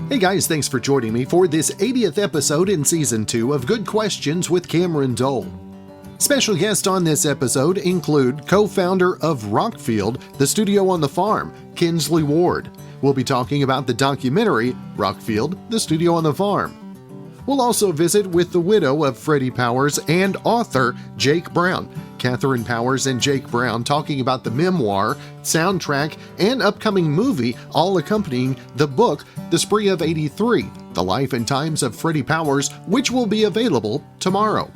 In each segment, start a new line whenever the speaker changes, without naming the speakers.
Hey guys, thanks for joining me for this 80th episode in Season 2 of Good Questions with Cameron Dole. Special guests on this episode include co-founder of Rockfield, the studio on the farm, Kingsley Ward. We'll be talking about the documentary, Rockfield, the studio on the farm. We'll also visit with the widow of Freddy Powers and author Jake Brown, Catherine Powers and Jake Brown, talking about the memoir, soundtrack, and upcoming movie, all accompanying the book, The Spree of 83, The Life and Times of Freddy Powers, which will be available tomorrow.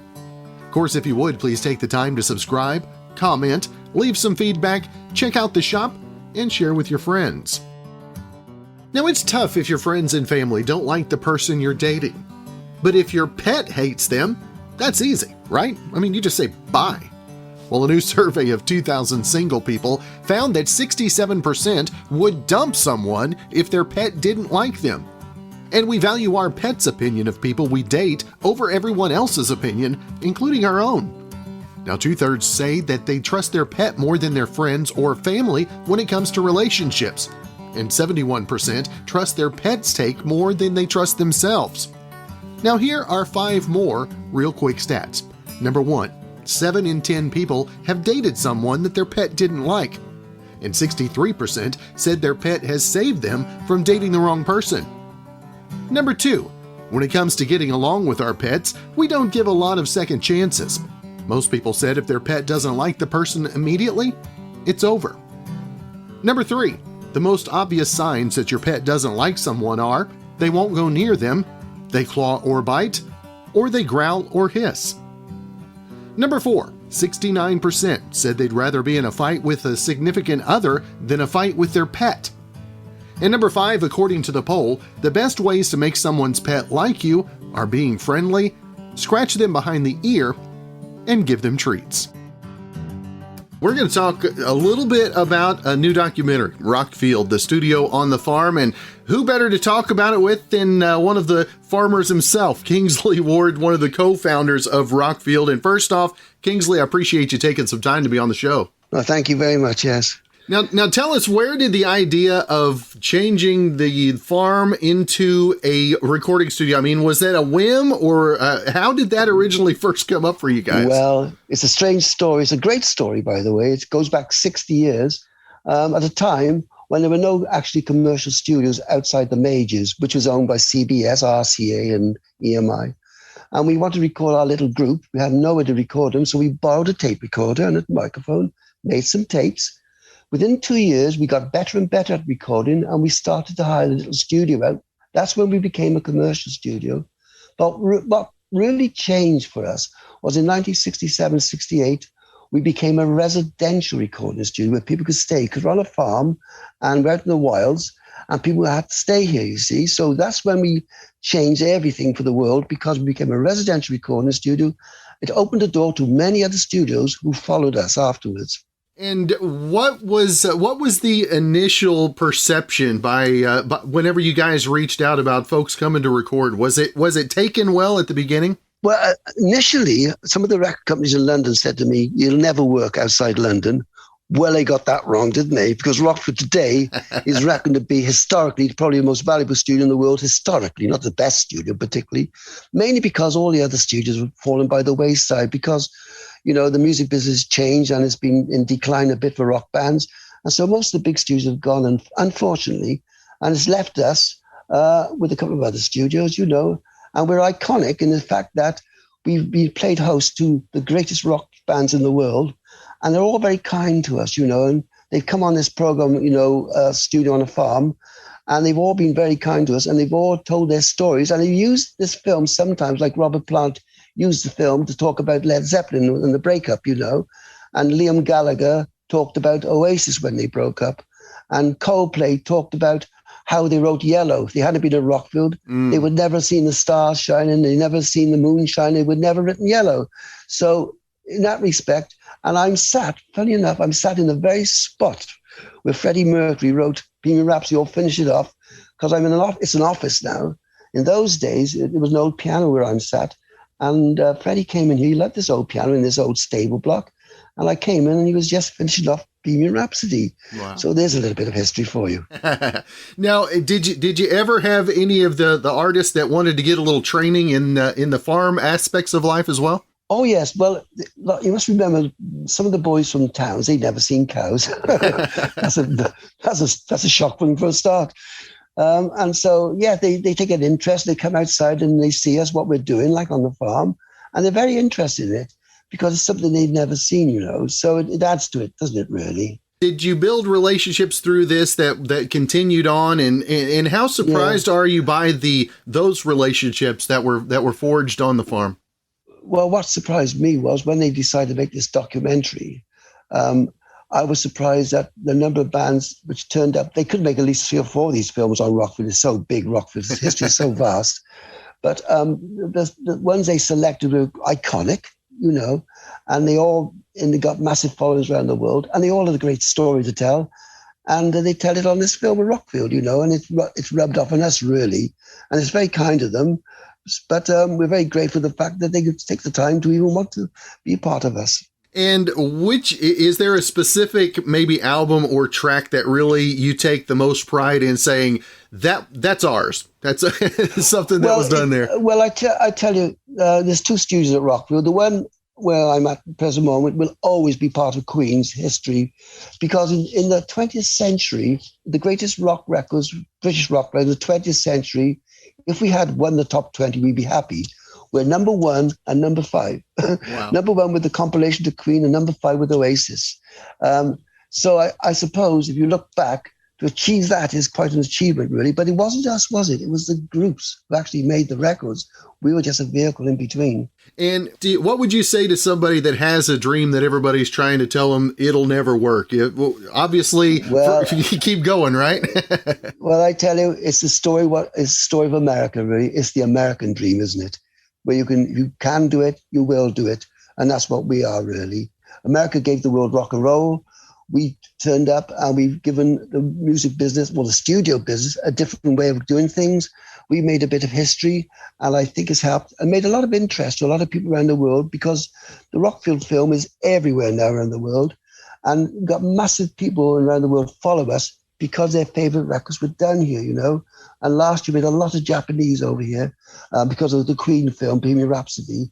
Of course, if you would, please take the time to subscribe, comment, leave some feedback, check out the shop, and share with your friends. Now, it's tough if your friends and family don't like the person you're dating. But if your pet hates them, that's easy, right? I mean, you just say bye. Well, a new survey of 2,000 single people found that 67% would dump someone if their pet didn't like them. And we value our pet's opinion of people we date over everyone else's opinion, including our own. Now, 2/3 say that they trust their pet more than their friends or family when it comes to relationships. And 71% trust their pet's take more than they trust themselves. Now, here are 5 more real quick stats. Number 1, 7 in 10 people have dated someone that their pet didn't like. And 63% said their pet has saved them from dating the wrong person. Number 2, when it comes to getting along with our pets, we don't give a lot of second chances. Most people said if their pet doesn't like the person immediately, it's over. Number 3, the most obvious signs that your pet doesn't like someone are they won't go near them, they claw or bite, or they growl or hiss. Number 4, 69% said they'd rather be in a fight with a significant other than a fight with their pet. And number 5, according to the poll, the best ways to make someone's pet like you are being friendly, scratch them behind the ear, and give them treats. We're going to talk a little bit about a new documentary, Rockfield, the studio on the farm, and who better to talk about it with than one of the farmers himself, Kingsley Ward, one of the co-founders of Rockfield. And first off, Kingsley, I appreciate you taking some time to be on the show.
Well, thank you very much, yes.
Now tell us, where did the idea of changing the farm into a recording studio, I mean, was that a whim, or how did that originally first come up for you guys?
Well, it's a strange story. It's a great story, by the way. It goes back 60 years. At a time when there were no actually commercial studios outside the majors, which was owned by CBS, RCA, and EMI. And we wanted to record our little group. We had nowhere to record them, so we borrowed a tape recorder and a microphone, made some tapes. Within 2 years, we got better and better at recording, and we started to hire a little studio out. That's when we became a commercial studio. But what really changed for us was in 1967, 68, we became a residential recording studio where people could stay, because we're on a farm and we're out in the wilds, and people had to stay here, you see. So that's when we changed everything for the world, because we became a residential recording studio. It opened the door to many other studios who followed us afterwards.
And what was the initial perception by whenever you guys reached out about folks coming to record? Was it taken well at the beginning?
Well, initially, some of the record companies in London said to me, "You'll never work outside London." Well, they got that wrong, didn't they? Because Rockford today is reckoned to be historically probably the most valuable studio in the world, historically, not the best studio particularly, mainly because all the other studios have fallen by the wayside, because the music business changed and it's been in decline a bit for rock bands. And so most of the big studios have gone, and unfortunately, and it's left us with a couple of other studios, and we're iconic in the fact that we played host to the greatest rock bands in the world, and they're all very kind to us, and they've come on this program, Studio on a Farm, and they've all been very kind to us, and they've all told their stories, and they've used this film sometimes, like Robert Plant used the film to talk about Led Zeppelin and the breakup, and Liam Gallagher talked about Oasis when they broke up, and Coldplay talked about how they wrote Yellow. If they hadn't been at Rockfield, they would never have seen the stars shining, they'd never seen the moon shine, they would never have written Yellow. So in that respect, and funny enough, I'm sat in the very spot where Freddie Mercury wrote Bohemian Rhapsody, or Finish It Off, because I'm in it's an office now. In those days, there was an old piano where I'm sat, and Freddie came in here. He loved this old piano in this old stable block, and I came in and he was just finishing off Bohemian Rhapsody.
Wow.
So there's a little bit of history for you.
Now, did you ever have any of the artists that wanted to get a little training in the farm aspects of life as well?
Oh, yes. Well, you must remember some of the boys from towns, they'd never seen cows. That's a shock for them for a start. And so, yeah, they take an interest. They come outside and they see us, what we're doing, like on the farm. And they're very interested in it because it's something they've never seen, So it adds to it, doesn't it, really?
Did you build relationships through this that continued on? And how surprised are you by those relationships that were forged on the farm?
Well, what surprised me was when they decided to make this documentary, I was surprised at the number of bands which turned up. They could make at least 3 or 4 of these films on Rockfield. It's so big, Rockfield's history is so vast. But the ones they selected were iconic, and they got massive followings around the world, and they all had a great story to tell. And they tell it on this film of Rockfield, and it's rubbed off on us, really. And it's very kind of them. But we're very grateful for the fact that they could take the time to even want to be a part of us.
And is there a specific maybe album or track that really you take the most pride in saying that's ours? That's something that was done there.
Well, I tell you, there's 2 studios at Rockfield. The one where I'm at the present moment will always be part of Queen's history, because in the 20th century, the greatest rock records, British rock records, the 20th century, if we had won the top 20, we'd be happy. We're number 1 and number 5. Wow. Number 1 with the compilation to Queen and number 5 with Oasis. So I suppose if you look back, to achieve that is quite an achievement, really. But it wasn't us, was it? It was the groups who actually made the records. We were just a vehicle in between.
And what would you say to somebody that has a dream that everybody's trying to tell them it'll never work? Obviously, you keep going, right?
Well, I tell you, it's the story of America, really. It's the American dream, isn't it? Where you can do it, you will do it. And that's what we are, really. America gave the world rock and roll. We turned up and we've given the music business, the studio business, a different way of doing things. We made a bit of history, and I think it's helped and made a lot of interest to a lot of people around the world, because the Rockfield film is everywhere now around the world. And we've got massive people around the world follow us because their favorite records were done here, And last year we had a lot of Japanese over here because of the Queen film, Bohemian Rhapsody.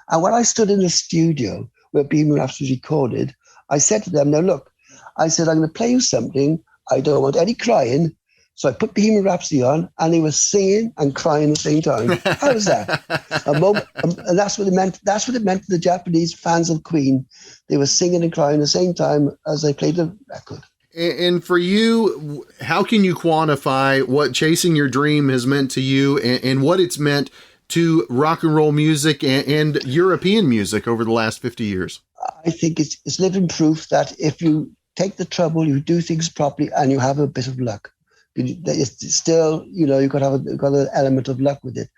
And when I stood in the studio where Bohemian Rhapsody was recorded, I said to them, now look, I said, I'm going to play you something. I don't want any crying. So I put Bohemian Rhapsody on, and they were singing and crying at the same time. How was that? And that's what it meant. That's what it meant to the Japanese fans of Queen. They were singing and crying at the same time as they played the record.
And for you, how can you quantify what chasing your dream has meant to you and what it's meant to rock and roll music and European music over the last 50 years?
I think it's living proof that if you take the trouble, you do things properly, and you have a bit of luck. It's still, you've got to have an element of luck with it.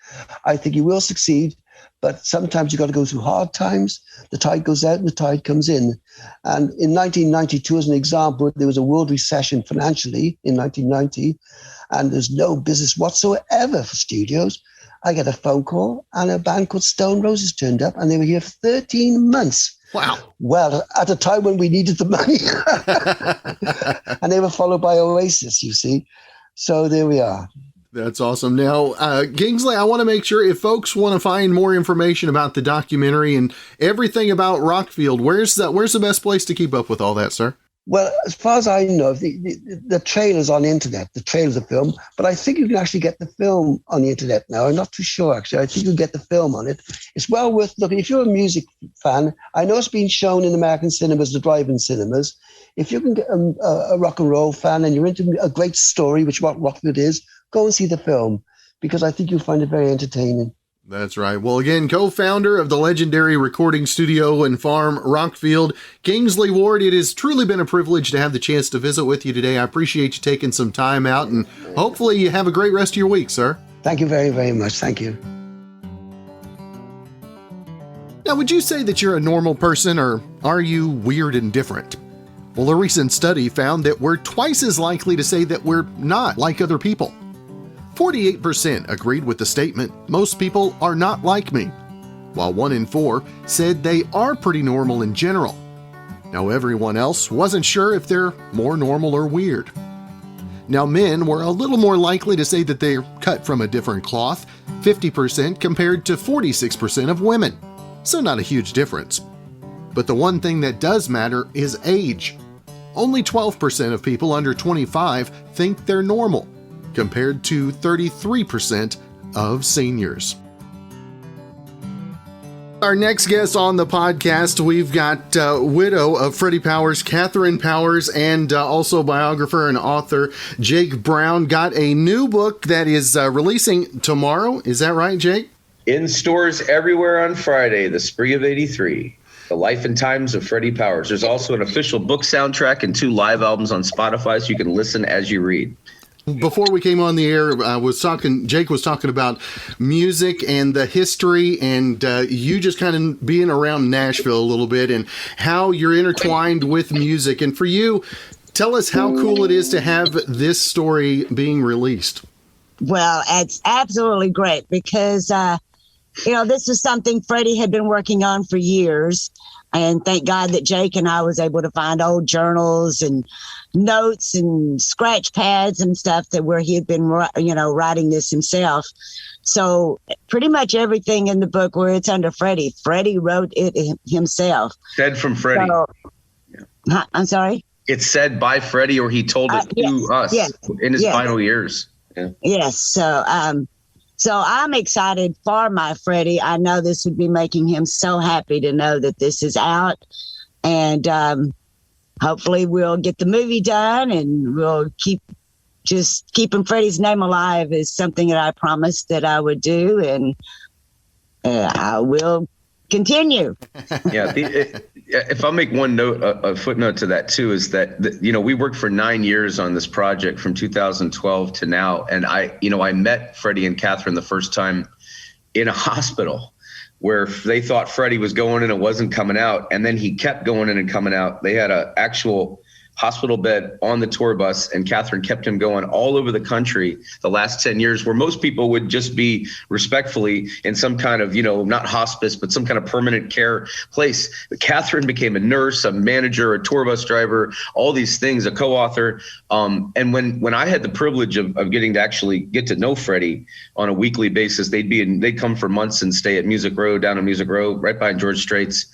I think you will succeed, but sometimes you've got to go through hard times. The tide goes out and the tide comes in. And in 1992, as an example, there was a world recession financially in 1990, and there's no business whatsoever for studios. I get a phone call, and a band called Stone Roses turned up, and they were here for 13 months.
Wow.
Well, at a time when we needed the money. And they were followed by Oasis, you see. So there we are.
That's awesome. Now, Kingsley, I want to make sure if folks want to find more information about the documentary and everything about Rockfield, where's the best place to keep up with all that, sir?
Well, as far as I know, the trailer's on the internet, the trailer's a film, but I think you can actually get the film on the internet now. I'm not too sure, actually. I think you can get the film on it. It's well worth looking. If you're a music fan, I know it's been shown in American cinemas, the drive-in cinemas. If you can get a rock and roll fan and you're into a great story, which what Rockfield is, go and see the film, because I think you'll find it very entertaining.
That's right. Well, again, co-founder of the legendary recording studio and farm Rockfield, Kingsley Ward, it has truly been a privilege to have the chance to visit with you today. I appreciate you taking some time out, and hopefully you have a great rest of your week, sir.
Thank you very, very much. Thank you.
Now, would you say that you're a normal person, or are you weird and different? Well, a recent study found that we're twice as likely to say that we're not like other people. 48% agreed with the statement, most people are not like me, while 1 in 4 said they are pretty normal in general. Now everyone else wasn't sure if they're more normal or weird. Now men were a little more likely to say that they're cut from a different cloth, 50% compared to 46% of women, so not a huge difference. But the one thing that does matter is age. Only 12% of people under 25 think they're normal, compared to 33% of seniors. Our next guest on the podcast, we've got widow of Freddie Powers, Catherine Powers, and also biographer and author Jake Brown. Got a new book that is releasing tomorrow. Is that right, Jake?
In stores everywhere on Friday, The Spree of 83, The Life and Times of Freddie Powers. There's also an official book soundtrack and 2 live albums on Spotify, so you can listen as you read.
Before we came on the air, Jake was talking about music and the history, and you just kind of being around Nashville a little bit and how you're intertwined with music. And for you, tell us how cool it is to have this story being released.
Well, it's absolutely great because, this is something Freddie had been working on for years. And thank God that Jake and I was able to find old journals and notes and scratch pads and stuff where he had been, writing this himself. So pretty much everything in the book where it's under Freddie wrote it himself.
Said from Freddie.
So, I'm sorry?
It's said by Freddie, or he told it to us in his final years. Yeah.
Yes. So I'm excited for my Freddie. I know this would be making him so happy to know that this is out. And hopefully we'll get the movie done, and we'll keeping Freddie's name alive is something that I promised that I would do. And I will continue.
Yeah. If I'll make one note, a footnote to that too, is that, we worked for 9 years on this project from 2012 to now. And I met Freddie and Catherine the first time in a hospital where they thought Freddie was going in and wasn't coming out. And then he kept going in and coming out. They had an actual hospital bed on the tour bus, and Catherine kept him going all over the country the last 10 years, where most people would just be respectfully in some kind of, not hospice, but some kind of permanent care place. But Catherine became a nurse, a manager, a tour bus driver, all these things, a co-author. And when I had the privilege of getting to actually get to know Freddie on a weekly basis, they'd come for months and stay at Music Row, down on Music Row, right behind George Strait's.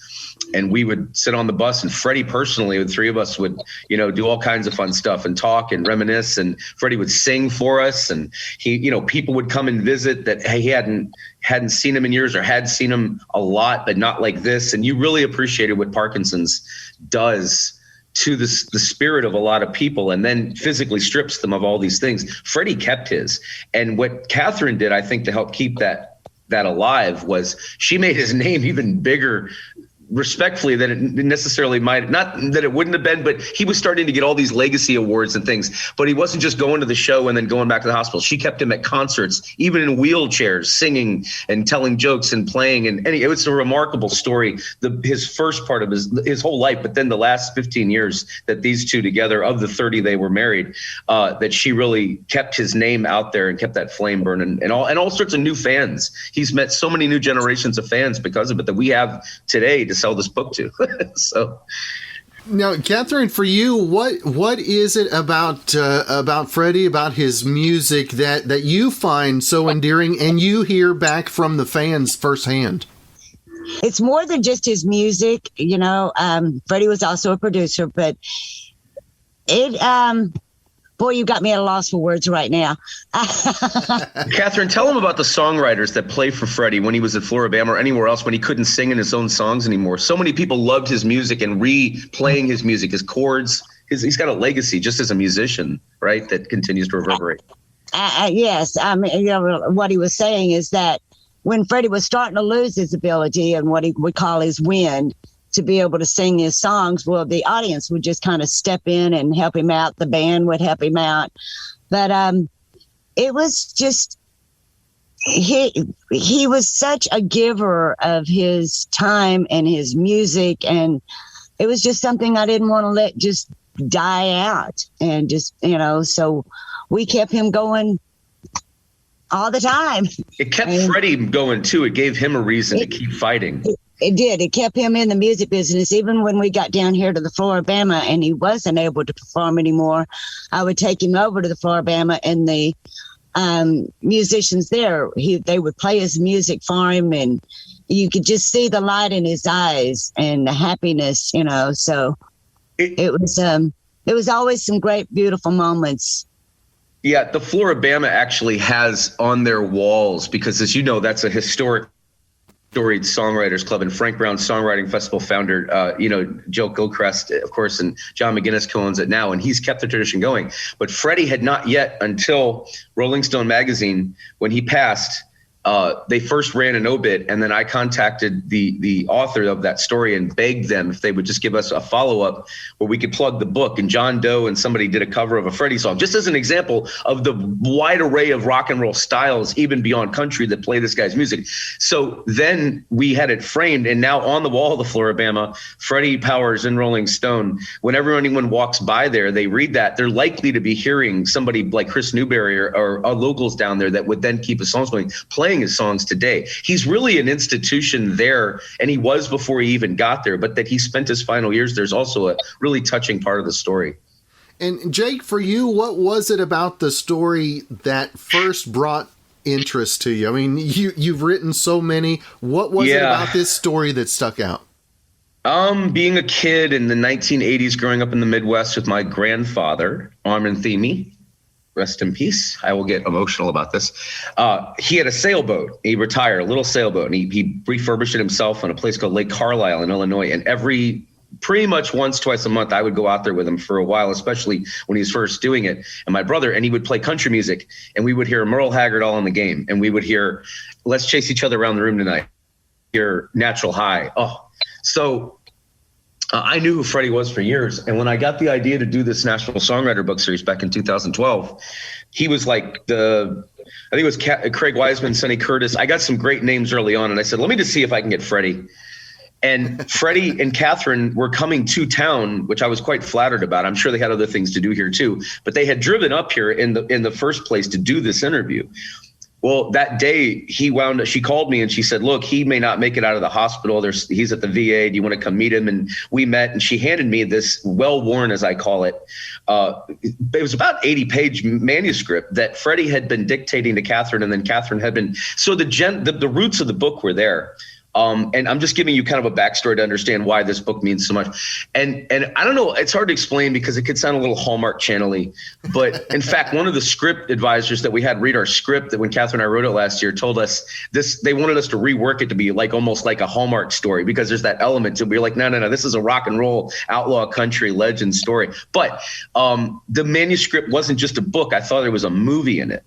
And we would sit on the bus, and Freddie personally, the 3 of us would, do all kinds of fun stuff and talk and reminisce. And Freddie would sing for us. And he, people would come and visit that he hadn't seen him in years, or had seen him a lot, but not like this. And you really appreciated what Parkinson's does to the spirit of a lot of people, and then physically strips them of all these things. Freddie kept his. And what Catherine did, I think, to help keep that alive, was she made his name even bigger, respectfully, that it necessarily might not, that it wouldn't have been, but he was starting to get all these legacy awards and things. But he wasn't just going to the show and then going back to the hospital. She kept him at concerts, even in wheelchairs, singing and telling jokes and playing. And it was a remarkable story, his first part of his whole life, but then the last 15 years that these two together, of the 30 they were married, that she really kept his name out there and kept that flame burning, and all sorts of new fans. He's met so many new generations of fans because of it that we have today to sell this book to. So
now, Catherine, for you, what is it about Freddie, about his music that you find so endearing, and you hear back from the fans firsthand?
It's more than just his music. Freddie was also a producer, but boy, you got me at a loss for words right now.
Catherine, tell him about the songwriters that play for Freddie when he was at Floribama or anywhere else, when he couldn't sing in his own songs anymore. So many people loved his music and replaying his music, his chords. He's got a legacy just as a musician, right, that continues to reverberate.
Yes. What he was saying is that when Freddie was starting to lose his ability and what he would call his wind, to be able to sing his songs, well, the audience would just kind of step in and help him out. The band would help him out. But it was just, he was such a giver of his time and his music. And it was just something I didn't want to let just die out. And just, so we kept him going all the time.
It kept Freddie going too. It gave him a reason to keep fighting.
It did. It kept him in the music business. Even when we got down here to the Floribama and he wasn't able to perform anymore, I would take him over to the Floribama, and the musicians there, they would play his music for him, and you could just see the light in his eyes and the happiness, So it was always some great, beautiful moments.
Yeah, the Floribama actually has on their walls, because as you know, that's a historic storied songwriters club, and Frank Brown Songwriting Festival founder, Joe Gilchrist, of course, and John McGinnis co-owns it now, and he's kept the tradition going. But Freddy had not yet, until Rolling Stone magazine, when he passed, they first ran an obit, and then I contacted the author of that story and begged them if they would just give us a follow-up where we could plug the book. And John Doe and somebody did a cover of a Freddy song, just as an example of the wide array of rock and roll styles, even beyond country, that play this guy's music. So then we had it framed, and now on the wall of the Floribama, Freddie Powers in Rolling Stone. Whenever anyone walks by there, they read that, they're likely to be hearing somebody like Chris Newberry or locals down there that would then keep his songs going, playing his songs today. He's really an institution there, and he was before he even got there, but that he spent his final years, there's also a really touching part of the story.
And Jake, for you, what was it about the story that first brought interest to you? I mean, you've written so many. What was it about this story that stuck out?
Being a kid in the 1980s, growing up in the Midwest with my grandfather, Armin Thieme, rest in peace. I will get emotional about this. He had a sailboat. He retired, a little sailboat, and he refurbished it himself on a place called Lake Carlisle in Illinois. And pretty much once, twice a month, I would go out there with him for a while, especially when he was first doing it. And my brother, and he would play country music, and we would hear Merle Haggard, All in the Game. And we would hear Let's Chase Each Other Around the Room Tonight, hear Natural High. So I knew who Freddie was for years. And when I got the idea to do this National Songwriter Book Series back in 2012, he was like I think it was Craig Wiseman, Sonny Curtis. I got some great names early on, and I said, let me just see if I can get Freddie. And Freddie and Catherine were coming to town, which I was quite flattered about. I'm sure they had other things to do here too, but they had driven up here in the first place to do this interview. Well, that day she called me and she said, look, he may not make it out of the hospital. He's at the VA. Do you want to come meet him? And we met, and she handed me this well-worn, as I call it. It was about 80-page manuscript that Freddie had been dictating to Catherine, and then Catherine had been. So the roots of the book were there. And I'm just giving you kind of a backstory to understand why this book means so much. And I don't know, it's hard to explain because it could sound a little Hallmark Channel-y. But in fact, one of the script advisors that we had read our script, that when Catherine and I wrote it last year, told us they wanted us to rework it to be almost like a Hallmark story, because there's that element to be like, no, this is a rock and roll outlaw country legend story. But the manuscript wasn't just a book. I thought there was a movie in it.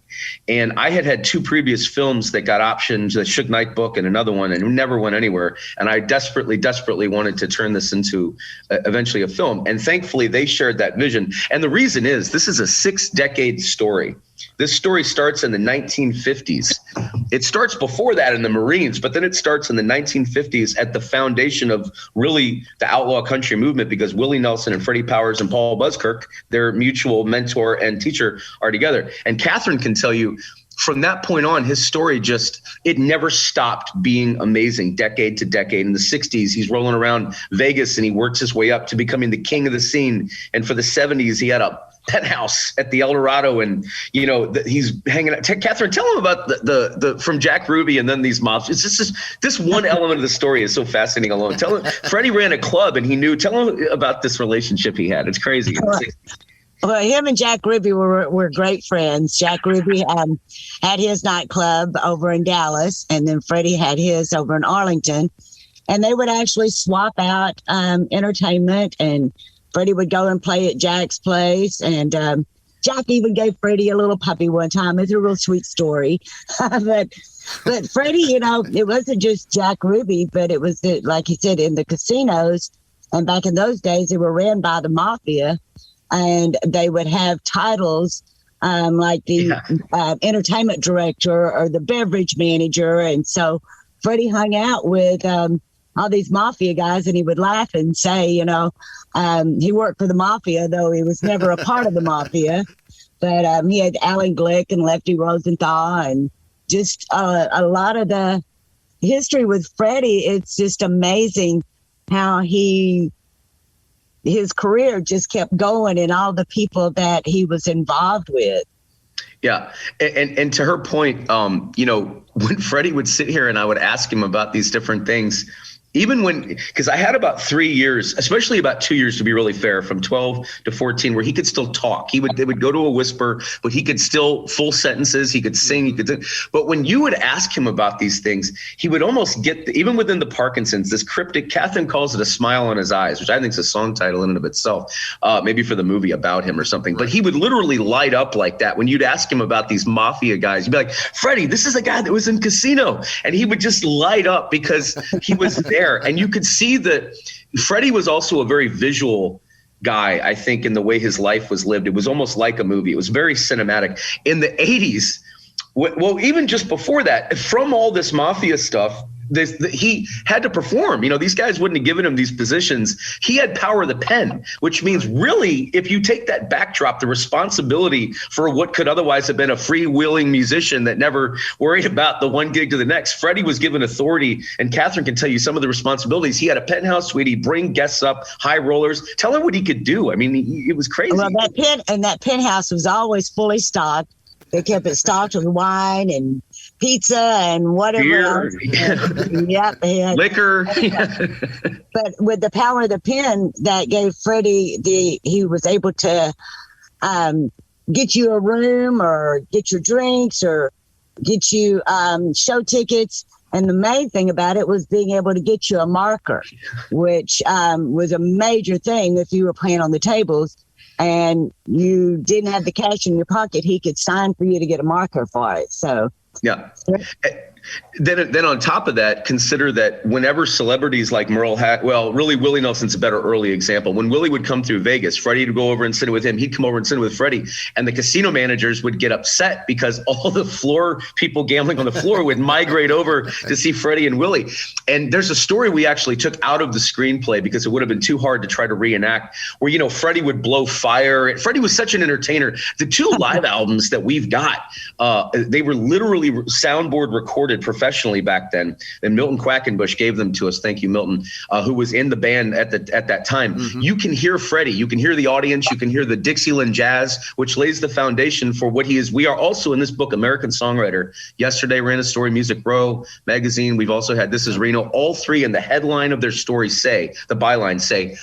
And I had two previous films that got optioned, the Suge Knight book and another one, and never went anywhere. And I desperately wanted to turn this into eventually a film. And thankfully they shared that vision. And the reason is, this is a 6-decade story. This story starts in the 1950s. It starts before that in the Marines, but then it starts in the 1950s at the foundation of really the outlaw country movement, because Willie Nelson and Freddie Powers and Paul Buzzkirk, their mutual mentor and teacher, are together. And Catherine can tell you, from that point on, his story it never stopped being amazing, decade to decade. In the 60s, he's rolling around Vegas and he works his way up to becoming the king of the scene. And for the 70s, he had a penthouse at the El Dorado, and he's hanging out. Catherine, tell him about the from Jack Ruby and then these mobs. It's just this one element of the story is so fascinating alone. Tell him Freddie ran a club and he knew. Tell him about this relationship he had. It's crazy.
Well, him and Jack Ruby were great friends. Jack Ruby had his nightclub over in Dallas, and then Freddie had his over in Arlington. And they would actually swap out entertainment, and Freddie would go and play at Jack's place. And Jack even gave Freddie a little puppy one time. It's a real sweet story. But Freddie, it wasn't just Jack Ruby, but it was, like he said, in the casinos. And back in those days, they were ran by the mafia. And they would have titles like the entertainment director or the beverage manager. And so Freddie hung out with all these mafia guys, and he would laugh and say, he worked for the mafia, though he was never a part of the mafia. But he had Alan Glick and Lefty Rosenthal, and just a lot of history with Freddy, it's just amazing how his career just kept going and all the people that he was involved with.
Yeah. And to her point, when Freddie would sit here and I would ask him about these different things, even because I had about 3 years, especially about 2 years to be really fair, from 12 to 14, where he could still talk. They would go to a whisper, but he could still full sentences. He could sing. But when you would ask him about these things, he would almost get, even within the Parkinson's, this cryptic, Catherine calls it a smile on his eyes, which I think is a song title in and of itself, maybe for the movie about him or something. But he would literally light up like that. When you'd ask him about these mafia guys, you'd be like, Freddie, this is the guy that was in Casino. And he would just light up because he was there. And you could see that Freddie was also a very visual guy, I think, in the way his life was lived. It was almost like a movie. It was very cinematic. In the 80s, well, even just before that, from all this mafia stuff, he had to perform. These guys wouldn't have given him these positions. He had power of the pen, which means really, if you take that backdrop, the responsibility for what could otherwise have been a freewheeling musician that never worried about the one gig to the next, Freddie was given authority, and Catherine can tell you some of the responsibilities. He had a penthouse suite. He'd bring guests up, high rollers, tell him what he could do. I mean, it was crazy.
Well, that penthouse was always fully stocked. They kept it stocked with wine and pizza and whatever
beer.
Yep.
Liquor.
But with the power of the pen, that gave Freddie he was able to get you a room or get your drinks or get you show tickets. And the main thing about it was being able to get you a marker, which was a major thing if you were playing on the tables and you didn't have the cash in your pocket. He could sign for you to get a marker for it. So
yeah. Then on top of that, consider that whenever celebrities like Merle really Willie Nelson's a better early example. When Willie would come through Vegas, Freddie would go over and sit with him. He'd come over and sit with Freddie, and the casino managers would get upset because all the floor people gambling on the floor would migrate over to see Freddie and Willie. And there's a story we actually took out of the screenplay because it would have been too hard to try to reenact, where Freddie would blow fire. Freddie was such an entertainer. The two live albums that we've got, they were literally soundboard recorded professionally back then, and Milton Quackenbush gave them to us. Thank you, Milton, who was in the band at that time. Mm-hmm. You can hear Freddie, you can hear the audience, you can hear the Dixieland jazz, which lays the foundation for what he is. We are also in this book, American Songwriter. Yesterday ran a story, Music Row magazine. We've also had This Is Reno. All three in the headline of their stories the byline say,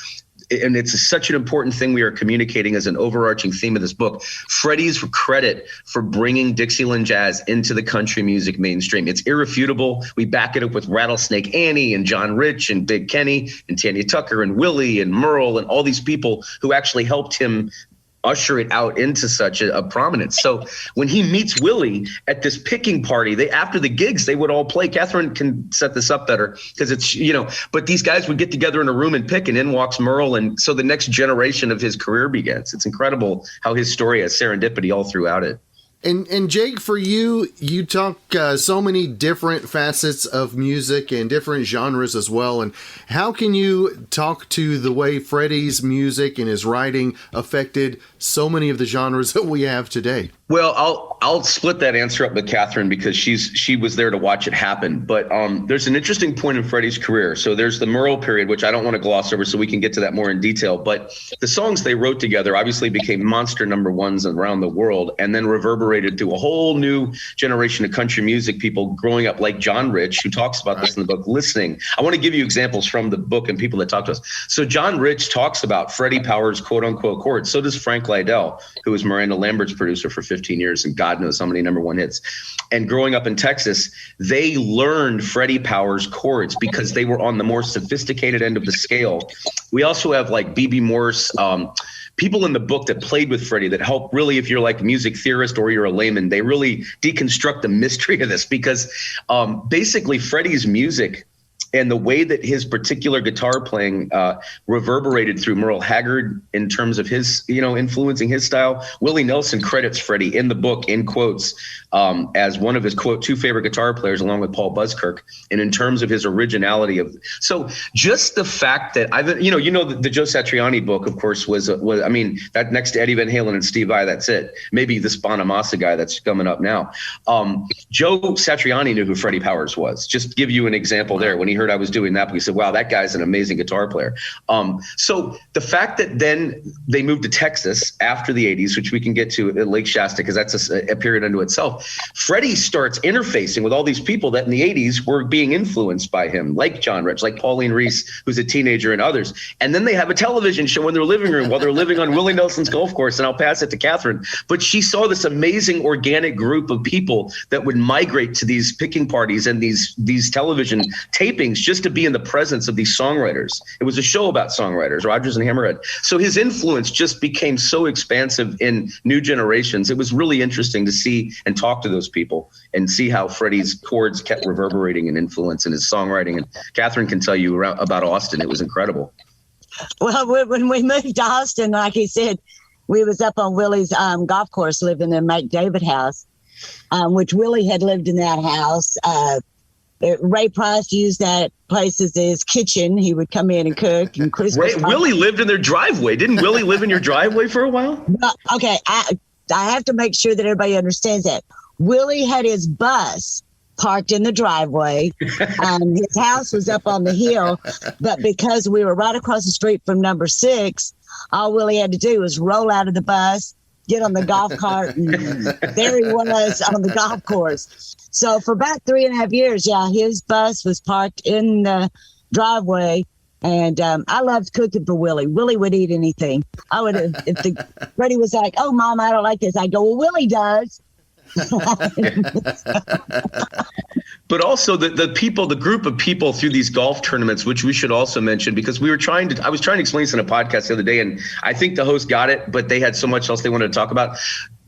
and it's such an important thing we are communicating as an overarching theme of this book, Freddie's credit for bringing Dixieland jazz into the country music mainstream. It's irrefutable. We back it up with Rattlesnake Annie and John Rich and Big Kenny and Tanya Tucker and Willie and Merle and all these people who actually helped him usher it out into such a prominence. So when he meets Willie at this picking party, after the gigs, they would all play. Catherine can set this up better because it's, but these guys would get together in a room and pick, and in walks Merle. And so the next generation of his career begins. It's incredible how his story has serendipity all throughout it.
And Jake, for you talk so many different facets of music and different genres as well. And how can you talk to the way Freddie's music and his writing affected so many of the genres that we have today?
Well, I'll split that answer up with Catherine because she was there to watch it happen. But there's an interesting point in Freddie's career. So there's the Merle period, which I don't want to gloss over, so we can get to that more in detail. But the songs they wrote together obviously became monster number ones around the world, and then reverberated through a whole new generation of country music people growing up, like John Rich, who talks about this in the book, Listening. I want to give you examples from the book and people that talk to us. So John Rich talks about Freddie Powers' quote unquote chords. So does Frank Liddell, who was Miranda Lambert's producer for 15 years, and God knows how many number one hits. And growing up in Texas, they learned Freddie Powers' chords because they were on the more sophisticated end of the scale. We also have like B.B. Morse, people in the book that played with Freddie that help really, if you're like a music theorist or you're a layman, they really deconstruct the mystery of this because basically Freddie's music And the way that his particular guitar playing reverberated through Merle Haggard in terms of his, influencing his style. Willie Nelson credits Freddie in the book, in quotes, as one of his, quote, 2 favorite guitar players, along with Paul Buskirk. And in terms of his originality so just the fact that the Joe Satriani book, of course, was that next to Eddie Van Halen and Steve Vai, that's it. Maybe this Bonamassa guy that's coming up now. Joe Satriani knew who Freddie Powers was. Just give you an example there. When he heard I was doing that, he said, wow, that guy's an amazing guitar player. So the fact that then they moved to Texas after the 80s, which we can get to at Lake Shasta, because that's a period unto itself, Freddie starts interfacing with all these people that in the 80s were being influenced by him, like John Rich, like Pauline Reese, who's a teenager, and others. And then they have a television show in their living room while they're living on Willie Nelson's golf course, and I'll pass it to Catherine. But she saw this amazing organic group of people that would migrate to these picking parties and these television tapings just to be in the presence of these songwriters. It was a show about songwriters, Rodgers and Hammerhead. So his influence just became so expansive in new generations. It was really interesting to see and talk to those people and see how Freddie's chords kept reverberating and influence in his songwriting. And Catherine can tell you about Austin. It was incredible.
Well, when we moved to Austin, like he said, we was up on Willie's golf course living in McDavid house, which Willie had lived in that house. Ray Price used that place as his kitchen. He would come in and cook. And
Willie lived in their driveway. Didn't Willie live in your driveway for a while?
Okay, I have to make sure that everybody understands that. Willie had his bus parked in the driveway. His house was up on the hill, but because we were right across the street from number 6, all Willie had to do was roll out of the bus, get on the golf cart, and there he was on the golf course. So for about 3.5 years, his bus was parked in the driveway. And I loved cooking for Willie. Willie would eat anything. I would, Freddie was like, "Oh, Mom, I don't like this." I go, "Well, Willie does."
But also the group of people through these golf tournaments, which we should also mention, because I was trying to explain this in a podcast the other day, and I think the host got it, but they had so much else they wanted to talk about.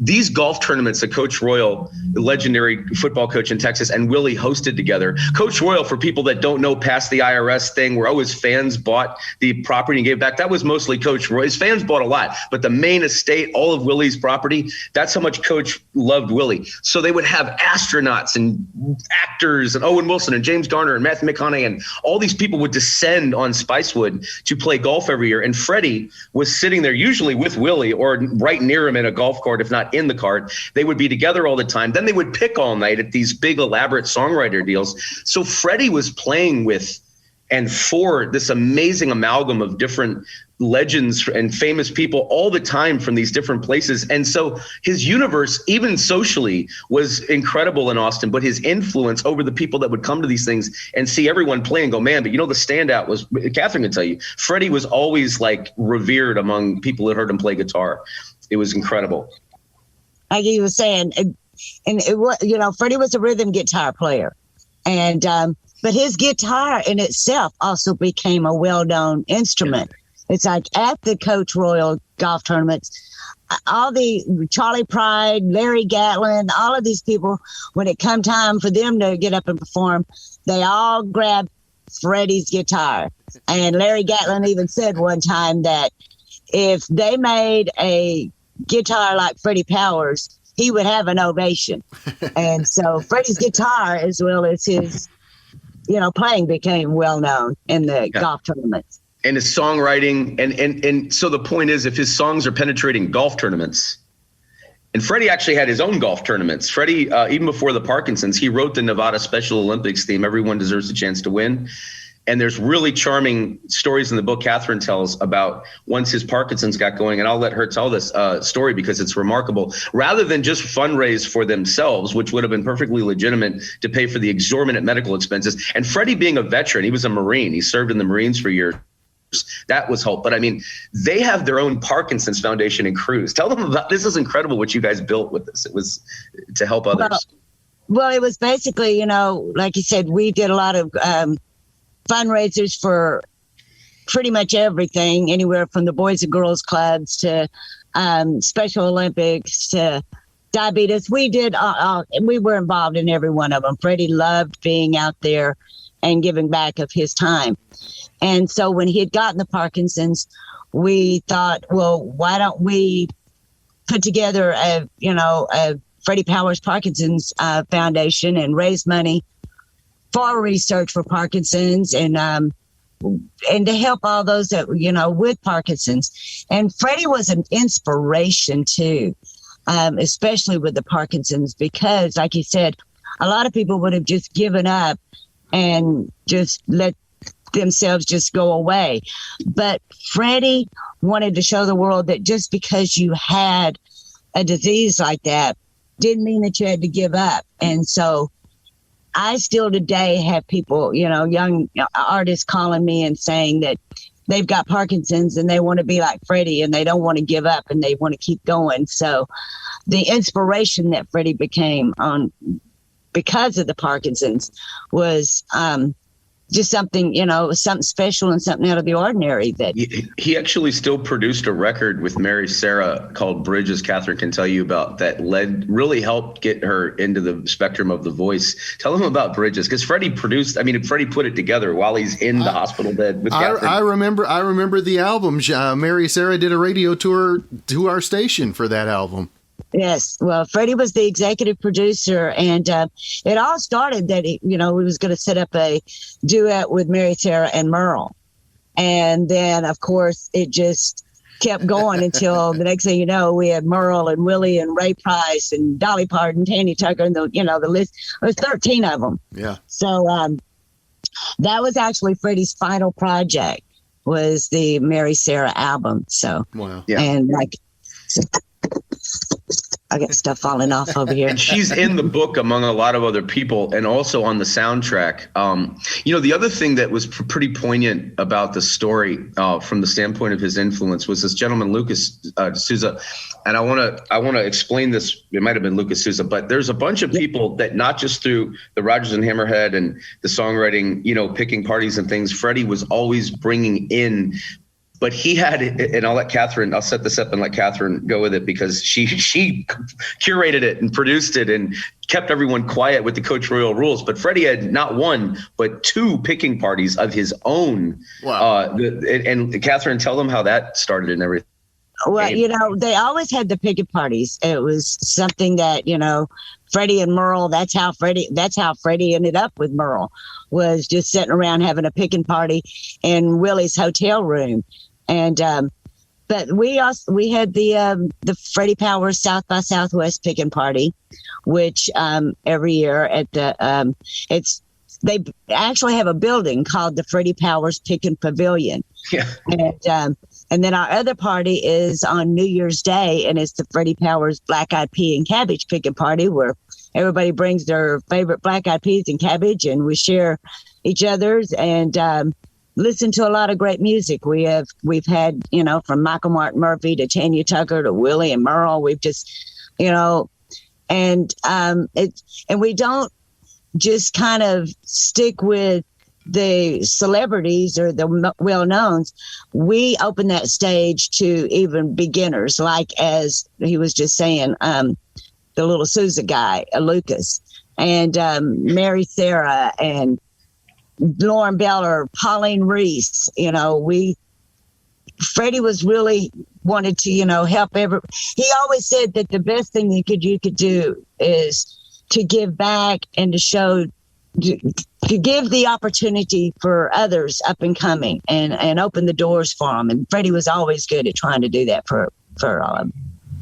These golf tournaments that Coach Royal, the legendary football coach in Texas, and Willie hosted together. Coach Royal, for people that don't know, past the IRS thing where his fans bought the property and gave back, that was mostly Coach Roy. His fans bought a lot, but the main estate, all of Willie's property, that's how much Coach loved Willie. So they would have astronauts and actors and Owen Wilson and James Garner and Matthew McConaughey, and all these people would descend on Spicewood to play golf every year. And Freddie was sitting there usually with Willie or right near him in a golf cart, if not in the cart. They would be together all the time. Then they would pick all night at these big elaborate songwriter deals. So Freddie was playing with and for this amazing amalgam of different legends and famous people all the time from these different places. And so his universe, even socially, was incredible in Austin, but his influence over the people that would come to these things and see everyone play and go, man, but the standout was, Catherine can tell you, Freddie was always like revered among people that heard him play guitar. It was incredible.
Like he was saying, and it was, Freddie was a rhythm guitar player, and but his guitar in itself also became a well-known instrument. It's like at the Coach Royal golf tournaments, all the Charlie Pride, Larry Gatlin, all of these people, when it come time for them to get up and perform, they all grab Freddie's guitar. And Larry Gatlin even said one time that if they made a guitar like Freddie Powers, he would have an ovation. And so Freddie's guitar, as well as his, playing, became well known in the golf tournaments.
And his songwriting, and so the point is, if his songs are penetrating golf tournaments, and Freddie actually had his own golf tournaments. Freddie, even before the Parkinson's, he wrote the Nevada Special Olympics theme, "Everyone Deserves a Chance to Win." And there's really charming stories in the book Catherine tells about once his Parkinson's got going, and I'll let her tell this story because it's remarkable. Rather than just fundraise for themselves, which would have been perfectly legitimate to pay for the exorbitant medical expenses, and Freddie being a veteran, he was a Marine, he served in the Marines for years. That was hope. But I mean, they have their own Parkinson's Foundation in Cruz. Tell them about this. Is incredible what you guys built with this. It was to help others.
Well, it was basically, like you said, we did a lot of fundraisers for pretty much everything, anywhere from the Boys and Girls Clubs to Special Olympics to diabetes. We did, we were involved in every one of them. Freddie loved being out there and giving back of his time. And so when he had gotten the Parkinson's, we thought, well, why don't we put together a Freddie Powers Parkinson's Foundation and raise money for research for Parkinson's and to help all those that, with Parkinson's. And Freddie was an inspiration too, especially with the Parkinson's, because like you said, a lot of people would have just given up and just let themselves just go away. But Freddie wanted to show the world that just because you had a disease like that didn't mean that you had to give up. And so I still today have people, young artists calling me and saying that they've got Parkinson's and they want to be like Freddie and they don't want to give up and they want to keep going. So the inspiration that Freddie became because of the Parkinson's was just something, something special and something out of the ordinary. That
he actually still produced a record with Mary Sarah called Bridges, Catherine can tell you about, that really helped get her into the spectrum of the voice. Tell him about Bridges, because Freddie put it together while he's in the hospital bed with Catherine.
I remember the album. Mary Sarah did a radio tour to our station for that album.
Yes. Well, Freddie was the executive producer, and it all started that he was going to set up a duet with Mary Sarah and Merle. And then, of course, it just kept going until the next thing you know, we had Merle and Willie and Ray Price and Dolly Parton, Tandy Tucker, and the list. There was 13 of them.
Yeah.
So that was actually Freddie's final project, was the Mary Sarah album. So,
wow.
Yeah. And
I got stuff falling off over here.
And she's in the book among a lot of other people, and also on the soundtrack. The other thing that was pretty poignant about the story from the standpoint of his influence was this gentleman, Lucas D'Souza. And I want to explain this. It might have been Lucas Souza, but there's a bunch of people that, not just through the Rodgers and Hammerhead and the songwriting, picking parties and things, Freddie was always bringing in. But he had, and I'll set this up and let Catherine go with it, because she curated it and produced it and kept everyone quiet with the Coach Royal rules. But Freddie had not one, but two picking parties of his own.
Wow.
And Catherine, tell them how that started and everything.
Well, they always had the picking parties. It was something that, Freddie and Merle, that's how Freddie ended up with Merle, was just sitting around having a picking party in Willie's hotel room. And but we had the Freddie Powers South by Southwest picking party, which every year at the they actually have a building called the Freddie Powers Pickin' Pavilion.
Yeah.
And then our other party is on New Year's Day, and it's the Freddie Powers Black Eyed Pea and Cabbage Picking Party, where everybody brings their favorite black eyed peas and cabbage, and we share each other's and listen to a lot of great music. We've had, from Michael Martin Murphey to Tanya Tucker to Willie and Merle. We've just, and we don't just kind of stick with the celebrities or the well-knowns. We open that stage to even beginners, like, as he was just saying, the little Sousa guy, Lucas, and Mary Sarah and Lauren Beller, Pauline Reese. Freddie was really wanted to, help he always said that the best thing you could do is to give back and to show, to give the opportunity for others up and coming and open the doors for them. And Freddie was always good at trying to do that for all of them.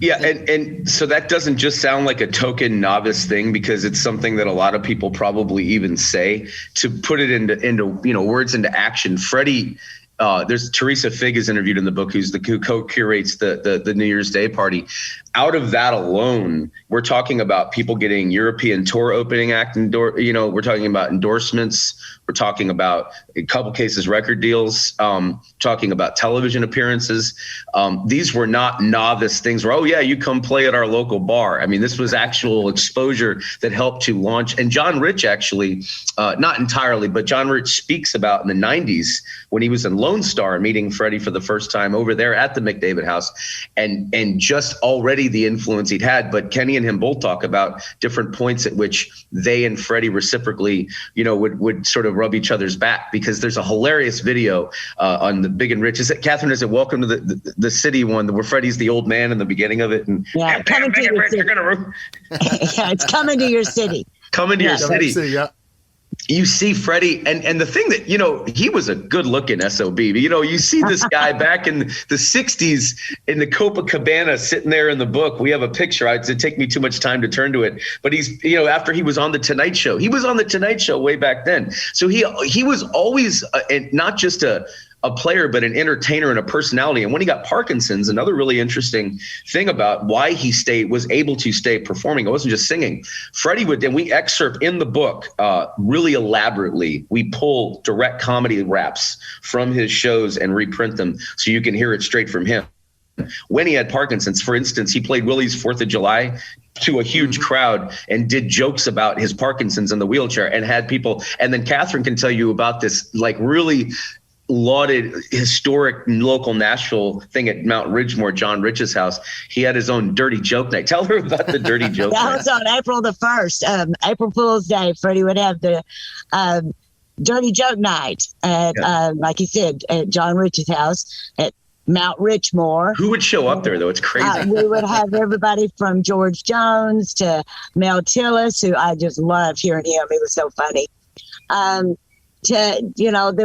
Yeah, and so that doesn't just sound like a token novice thing, because it's something that a lot of people probably even say. To put it into words into action, Freddie, there's Teresa Fig is interviewed in the book, who co-curates the New Year's Day party. Out of that alone, we're talking about people getting European tour opening act we're talking about endorsements. We're talking about, in a couple cases, record deals, talking about television appearances. These were not novice things where, oh yeah, you come play at our local bar. I mean, this was actual exposure that helped to launch. And John Rich actually, not entirely, but John Rich speaks about in the 90s when he was in Lone Lone Star meeting Freddy for the first time over there at the McDavid house, and just already the influence he'd had. But Kenny and him both talk about different points at which they and Freddy reciprocally, would sort of rub each other's back, because there's a hilarious video on the Big and Rich. Is it, Catherine, is it Welcome to the City one where Freddy's the old man in the beginning of it? And
coming to your city. Yeah, it's coming to your city.
Coming to your city.
Yeah.
You see Freddy, and the thing that, he was a good looking SOB. You see this guy back in the 60s in the Copacabana sitting there in the book. We have a picture. It'd take me too much time to turn to it. But he's, after he was on the Tonight Show, way back then. So he was always not just a player, but an entertainer and a personality. And when he got Parkinson's, another really interesting thing about why he was able to stay performing, it wasn't just singing. Freddy would, and we excerpt in the book really elaborately, we pull direct comedy raps from his shows and reprint them so you can hear it straight from him. When he had Parkinson's, for instance, he played Willie's 4th of July to a huge crowd and did jokes about his Parkinson's in the wheelchair and had people. And then Catherine can tell you about this, like, really lauded historic local Nashville thing at Mount Ridgemore, John Rich's house. He had his own dirty joke night. Tell her about the dirty joke night.
That was on April the 1st, April Fool's Day. Freddie would have the dirty joke night at, like you said, at John Rich's house at Mount Ridgemore.
Who would show up there, though? It's crazy.
We would have everybody from George Jones to Mel Tillis, who I just loved hearing him. He was so funny. There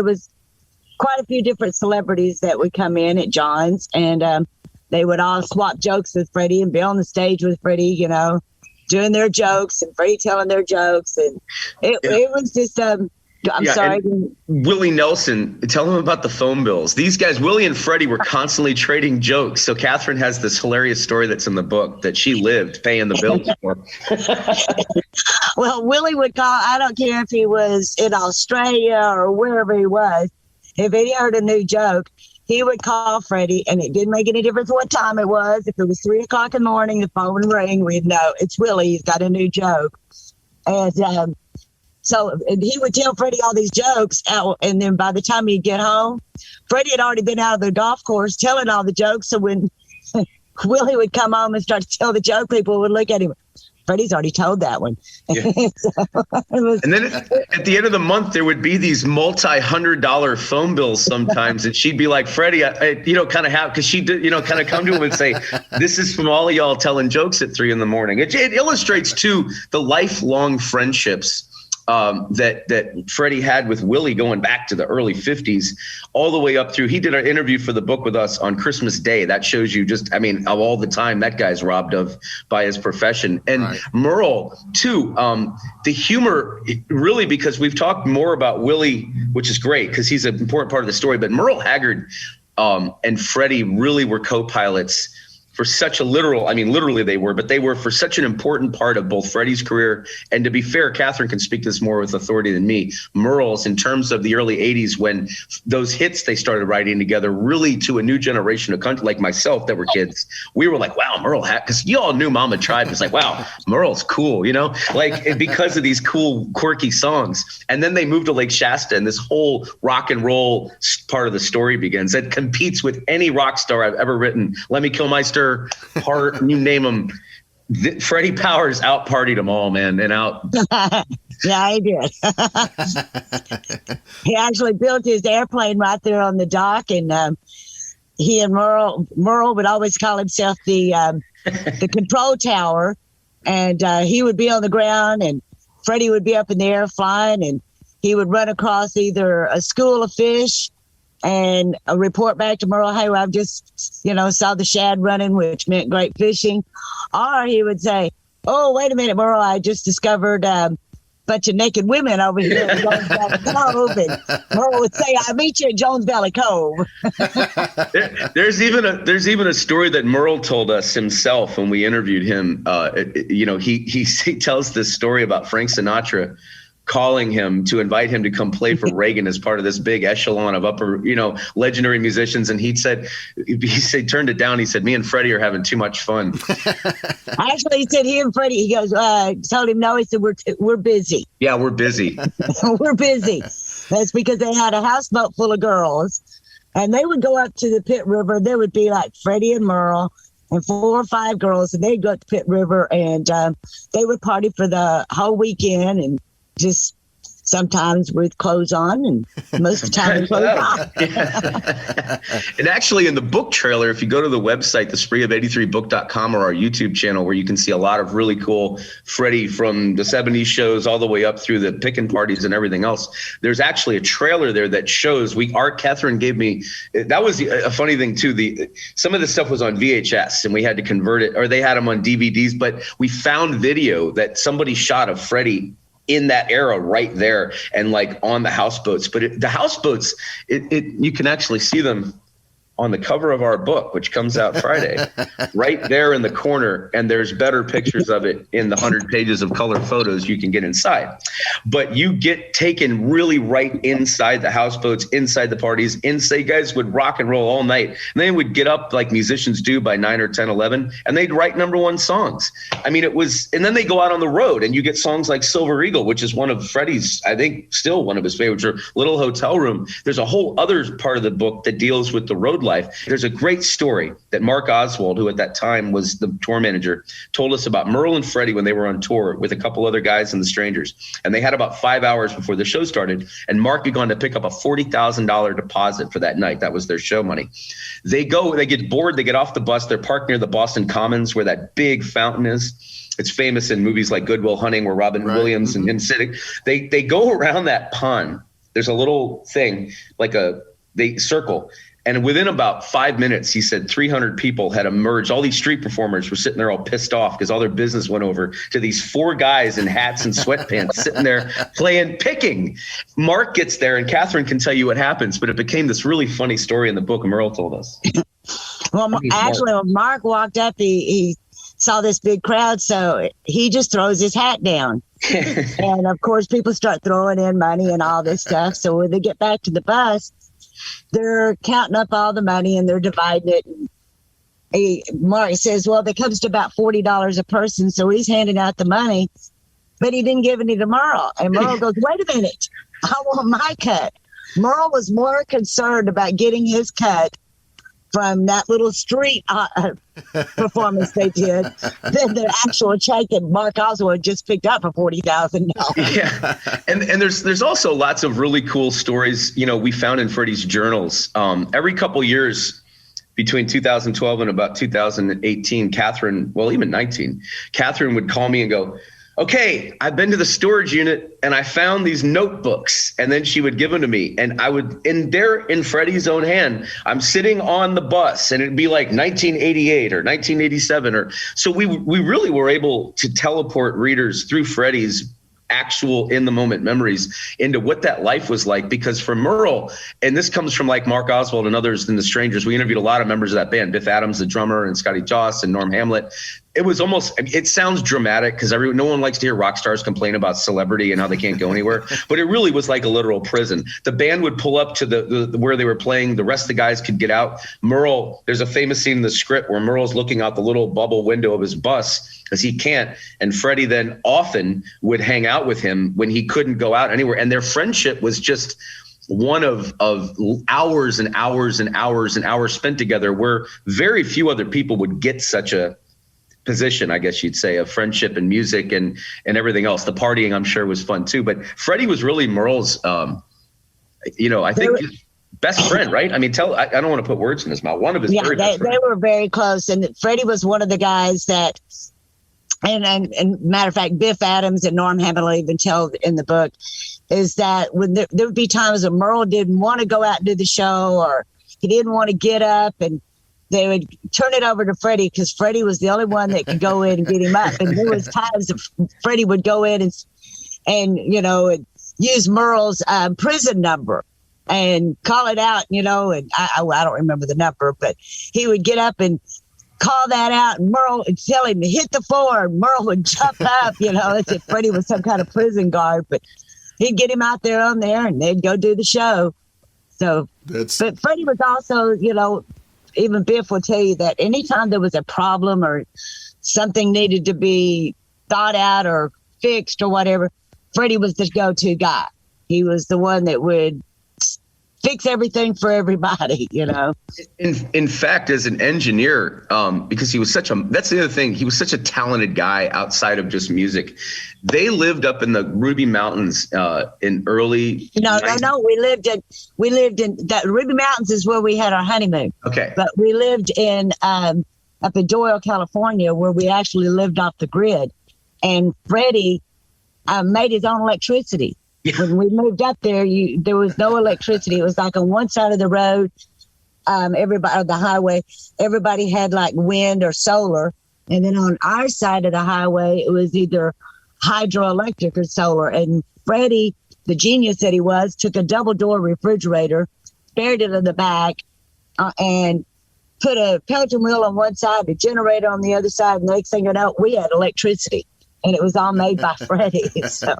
was quite a few different celebrities that would come in at John's, and they would all swap jokes with Freddie and be on the stage with Freddie, doing their jokes and Freddie telling their jokes. And it was just, I'm sorry.
Willie Nelson, tell him about the phone bills. These guys, Willie and Freddie, were constantly trading jokes. So Catherine has this hilarious story that's in the book that she lived paying the bills for.
Well, Willie would call, I don't care if he was in Australia or wherever he was. If he heard a new joke, he would call Freddie, and it didn't make any difference what time it was. If it was 3 o'clock in the morning, the phone would ring. We'd know it's Willie. He's got a new joke. And so he would tell Freddie all these jokes, and then by the time he'd get home, Freddie had already been out of the golf course telling all the jokes. So when Willie would come home and start to tell the joke, people would look at him. Freddie's already told that one. Yeah.
And then at the end of the month, there would be these multi-$100 phone bills sometimes. And she'd be like, Freddie, because she did, kind of come to him and say, this is from all of y'all telling jokes at 3 a.m. It illustrates, too, the lifelong friendships that Freddie had with Willie going back to the early 50s, all the way up through. He did an interview for the book with us on Christmas Day. That shows you of all the time that guy's robbed of by his profession. And right. Merle, too, the humor, really, because we've talked more about Willie, which is great because he's an important part of the story, but Merle Haggard and Freddie really were co-pilots for such a literally they were, but they were for such an important part of both Freddie's career. And to be fair, Catherine can speak this more with authority than me. Merle's, in terms of the early 80s, when those hits they started writing together, really to a new generation of country, like myself, that were kids, we were like, wow, Merle, because you all knew Mama Tribe was like, wow, Merle's cool, because of these cool, quirky songs. And then they moved to Lake Shasta, and this whole rock and roll part of the story begins that competes with any rock star I've ever written. Lemmy Kilmister, Hart, you name them. Freddie Powers out-partied them all, man, and out.
Yeah, he did. He actually built his airplane right there on the dock, and he and Merle would always call himself the control tower, and he would be on the ground, and Freddie would be up in the air flying, and he would run across either a school of fish and a report back to Merle, hey, I've just, saw the shad running, which meant great fishing. Or he would say, oh, wait a minute, Merle, I just discovered a bunch of naked women over here in Jones Valley Cove. And Merle would say, I'll meet you at Jones Valley Cove.
There's even a story that Merle told us himself when we interviewed him. He tells this story about Frank Sinatra calling him to invite him to come play for Reagan as part of this big echelon of upper, legendary musicians. And he turned it down. He said, me and Freddie are having too much fun.
Actually, he said he and Freddie, he goes, told him no. He said, we're busy.
Yeah, we're busy.
We're busy. That's because they had a houseboat full of girls. And they would go up to the Pit River. There would be like Freddie and Merle and 4 or 5 girls, and they'd go up to Pit River, and they would party for the whole weekend, and just sometimes with clothes on, and most of the time with clothes off.
And actually, in the book trailer, if you go to the website, thespree83book.com, or our YouTube channel, where you can see a lot of really cool Freddie from the 70s shows all the way up through the pickin' parties and everything else. There's actually a trailer there that shows Catherine gave me, that was a funny thing too. Some of the stuff was on VHS and we had to convert it, or they had them on DVDs, but we found video that somebody shot of Freddie in that era right there, and like on the houseboats. But the houseboats, you can actually see them on the cover of our book, which comes out Friday, right there in the corner. And there's better pictures of it in the 100 pages of color photos you can get inside. But you get taken really right inside the houseboats, inside the parties. You guys would rock and roll all night. And they would get up like musicians do by 9 or 10, 11, and they'd write #1 songs. I mean, and then they go out on the road, and you get songs like Silver Eagle, which is one of Freddie's, I think, still one of his favorites, or Little Hotel Room. There's a whole other part of the book that deals with the road life. There's a great story that Mark Oswald, who at that time was the tour manager, told us about Merle and Freddie when they were on tour with a couple other guys and the Strangers. And they had about 5 hours before the show started. And Mark had gone to pick up a $40,000 deposit for that night. That was their show money. They get bored. They get off the bus. They're parked near the Boston Commons, where that big fountain is. It's famous in movies like Good Will Hunting, where Robin Williams and him sitting. They go around that pond. There's a little thing, they circle. And within about 5 minutes, he said 300 people had emerged. All these street performers were sitting there all pissed off because all their business went over to these 4 guys in hats and sweatpants sitting there picking. Mark gets there, and Catherine can tell you what happens, but it became this really funny story in the book, and Merle told us.
Well, actually, when Mark walked up, he saw this big crowd, so he just throws his hat down. And, of course, people start throwing in money and all this stuff. So when they get back to the bus, they're counting up all the money and they're dividing it. Mark says, well, it comes to about $40 a person. So he's handing out the money, but he didn't give any to Merle. And Merle goes, wait a minute, I want my cut. Merle was more concerned about getting his cut from that little street performance they did than the actual check that Mark Oswald just picked up for $40,000.
Yeah, and there's also lots of really cool stories, we found in Freddie's journals. Every couple years between 2012 and about 2018, Catherine, well, even 19, Catherine would call me and go, okay, I've been to the storage unit and I found these notebooks. And then she would give them to me. And I would, in Freddie's own hand, I'm sitting on the bus, and it'd be like 1988 or 1987. So we really were able to teleport readers through Freddie's actual in the moment memories into what that life was like. Because for Merle, and this comes from like Mark Oswald and others in the Strangers, we interviewed a lot of members of that band, Biff Adams, the drummer, and Scotty Joss and Norm Hamlet. It was almost, it sounds dramatic because no one likes to hear rock stars complain about celebrity and how they can't go anywhere, but it really was like a literal prison. The band would pull up to the where they were playing. The rest of the guys could get out. Merle, there's a famous scene in the script where Merle's looking out the little bubble window of his bus because he can't. And Freddie then often would hang out with him when he couldn't go out anywhere. And their friendship was just one of hours and hours and hours and hours spent together, where very few other people would get such a position, I guess you'd say, of friendship and music and everything else. The partying, I'm sure, was fun too. But Freddie was really Merle's, I think best friend, right? I mean, I don't want to put words in his mouth. One of his very best friends. They
were very close, and Freddie was one of the guys that. And matter of fact, Biff Adams and Norm Hamlet even tell in the book is that when there would be times when Merle didn't want to go out and do the show, or he didn't want to get up, and they would turn it over to Freddie because Freddie was the only one that could go in and get him up. And there was times that Freddie would go in and use Merle's prison number and call it out, and I don't remember the number, but he would get up and call that out, and Merle would tell him to hit the floor, and Merle would jump up, as if Freddie was some kind of prison guard, but he'd get him out there and they'd go do the show. So, but Freddie was also, even Biff will tell you that anytime there was a problem or something needed to be thought out or fixed or whatever, Freddie was the go-to guy. He was the one that would fix everything for everybody, you know.
In fact, as an engineer, because that's the other thing, he was such a talented guy outside of just music. They lived up in the Ruby Mountains in early.
No. We lived in that Ruby Mountains is where we had our honeymoon.
Okay.
But we lived in up in Doyle, California, where we actually lived off the grid. And Freddy made his own electricity. Yeah. When we moved up there, there was no electricity. It was like on one side of the road, the highway, everybody had like wind or solar. And then on our side of the highway, it was either hydroelectric or solar. And Freddy, the genius that he was, took a double door refrigerator, buried it in the back, and put a Pelton wheel on one side, a generator on the other side. And next thing you know, we had electricity. And it was all made by Freddy. So.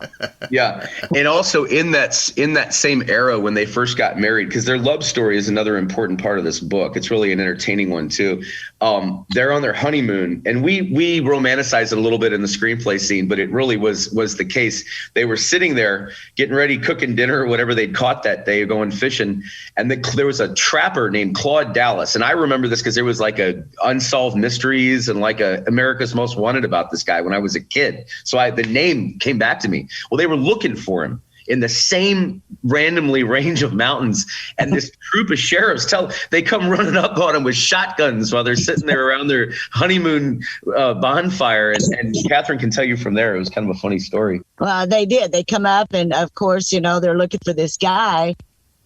Yeah. And also in that same era when they first got married, because their love story is another important part of this book. It's really an entertaining one, too. They're on their honeymoon, and we romanticize it a little bit in the screenplay scene, but it really was the case. They were sitting there getting ready, cooking dinner or whatever they'd caught that day, going fishing. And there was a trapper named Claude Dallas. And I remember this because there was like a Unsolved Mysteries and like a America's Most Wanted about this guy when I was a kid. So the name came back to me. Well, they were looking for him in the same randomly range of mountains. And this troop of sheriffs they come running up on him with shotguns while they're sitting there around their honeymoon bonfire. And Catherine can tell you from there, it was kind of a funny story.
Well, they did. They come up and of course, they're looking for this guy.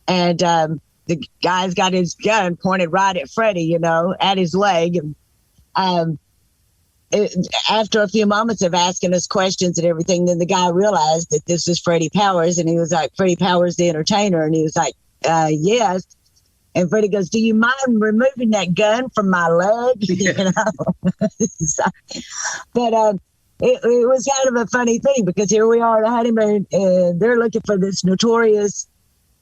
And the guy's got his gun pointed right at Freddy, at his leg. And after a few moments of asking us questions and everything, then the guy realized that this was Freddie Powers, and he was like, Freddie Powers, the entertainer. And he was like, yes. And Freddie goes, do you mind removing that gun from my leg? But it was kind of a funny thing because here we are at a honeymoon and they're looking for this notorious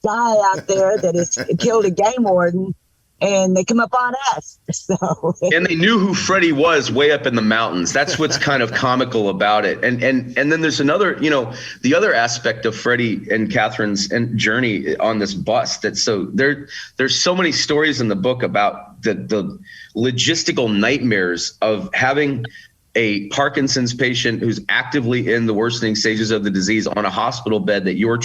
guy out there that has killed a game warden. And they come up on us. So.
And they knew who Freddy was way up in the mountains. That's what's kind of comical about it. And then there's another, the other aspect of Freddy and Catherine's journey on this bus. There's so many stories in the book about the logistical nightmares of having a Parkinson's patient who's actively in the worsening stages of the disease on a hospital bed that you're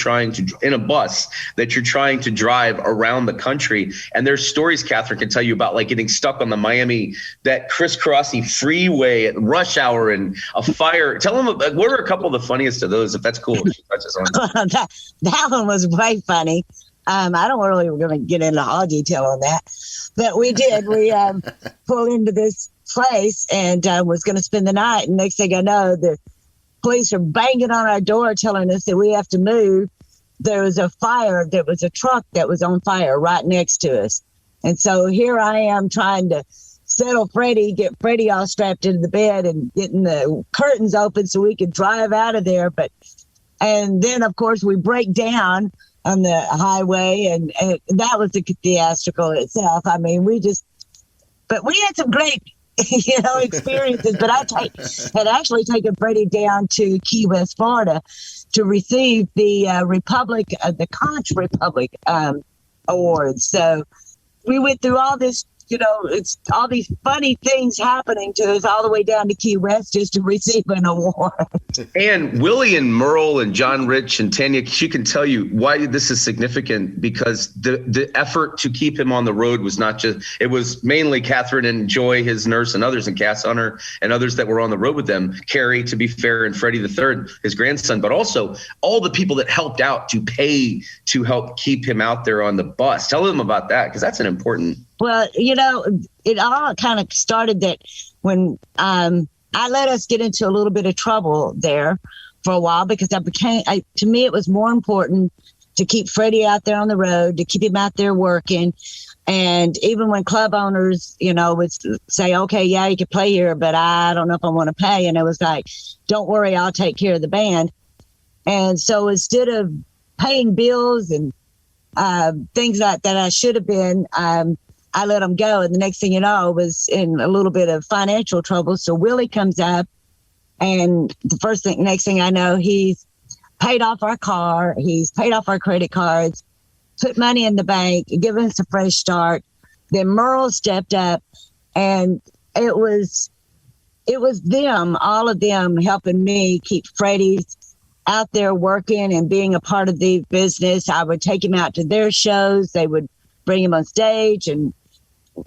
in a bus that you're trying to drive around the country. And there's stories Catherine can tell you about, like getting stuck on that crisscrossy freeway at rush hour and a fire. Tell them, what are a couple of the funniest of those, if that's cool?
That one was way funny. I don't really, we're going to get into all detail on that, but we did. We pulled into this place and was going to spend the night. And next thing I know, the police are banging on our door telling us that we have to move. There was a fire. There was a truck that was on fire right next to us. And so here I am trying to settle Freddy, get Freddy all strapped into the bed and getting the curtains open so we could drive out of there. And then, of course, we break down on the highway, and that was the theatrical itself. I mean, but we had some great, experiences. But I had actually taken Freddy down to Key West, Florida, to receive the the Conch Republic Awards. So we went through all this. It's all these funny things happening to us all the way down to Key West just to receive an award.
And Willie and Merle and John Rich and Tanya, she can tell you why this is significant, because the effort to keep him on the road was not just, it was mainly Catherine and Joy, his nurse, and others, and Cass Hunter and others that were on the road with them, Carrie, to be fair, and Freddie III, his grandson, but also all the people that helped out to pay to help keep him out there on the bus. Tell them about that, because that's an important.
Well, it all kind of started that when I let us get into a little bit of trouble there for a while, because to me, it was more important to keep Freddie out there on the road, to keep him out there working. And even when club owners, would say, okay, yeah, you can play here, but I don't know if I want to pay. And it was like, don't worry, I'll take care of the band. And so instead of paying bills and things like that I should have been, I let him go. And the next thing you know, I was in a little bit of financial trouble. So Willie comes up, and next thing I know, he's paid off our car. He's paid off our credit cards. put money in the bank, give us a fresh start. Then Merle stepped up, and it was them, all of them, helping me keep Freddy out there working and being a part of the business. I would take him out to their shows. They would bring him on stage, and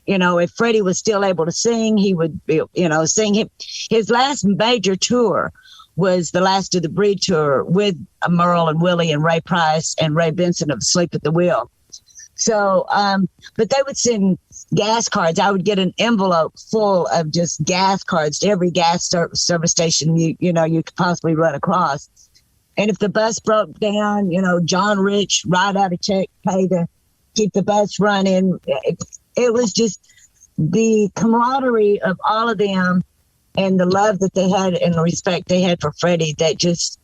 if Freddy was still able to sing, he would be, sing. His last major tour was the Last of the Breed tour with Merle and Willie and Ray Price and Ray Benson of Sleep at the Wheel. So, but they would send gas cards. I would get an envelope full of just gas cards to every gas service station you could possibly run across. And if the bus broke down, John Rich write out a check, pay to keep the bus running. It was just the camaraderie of all of them and the love that they had and the respect they had for Freddy that just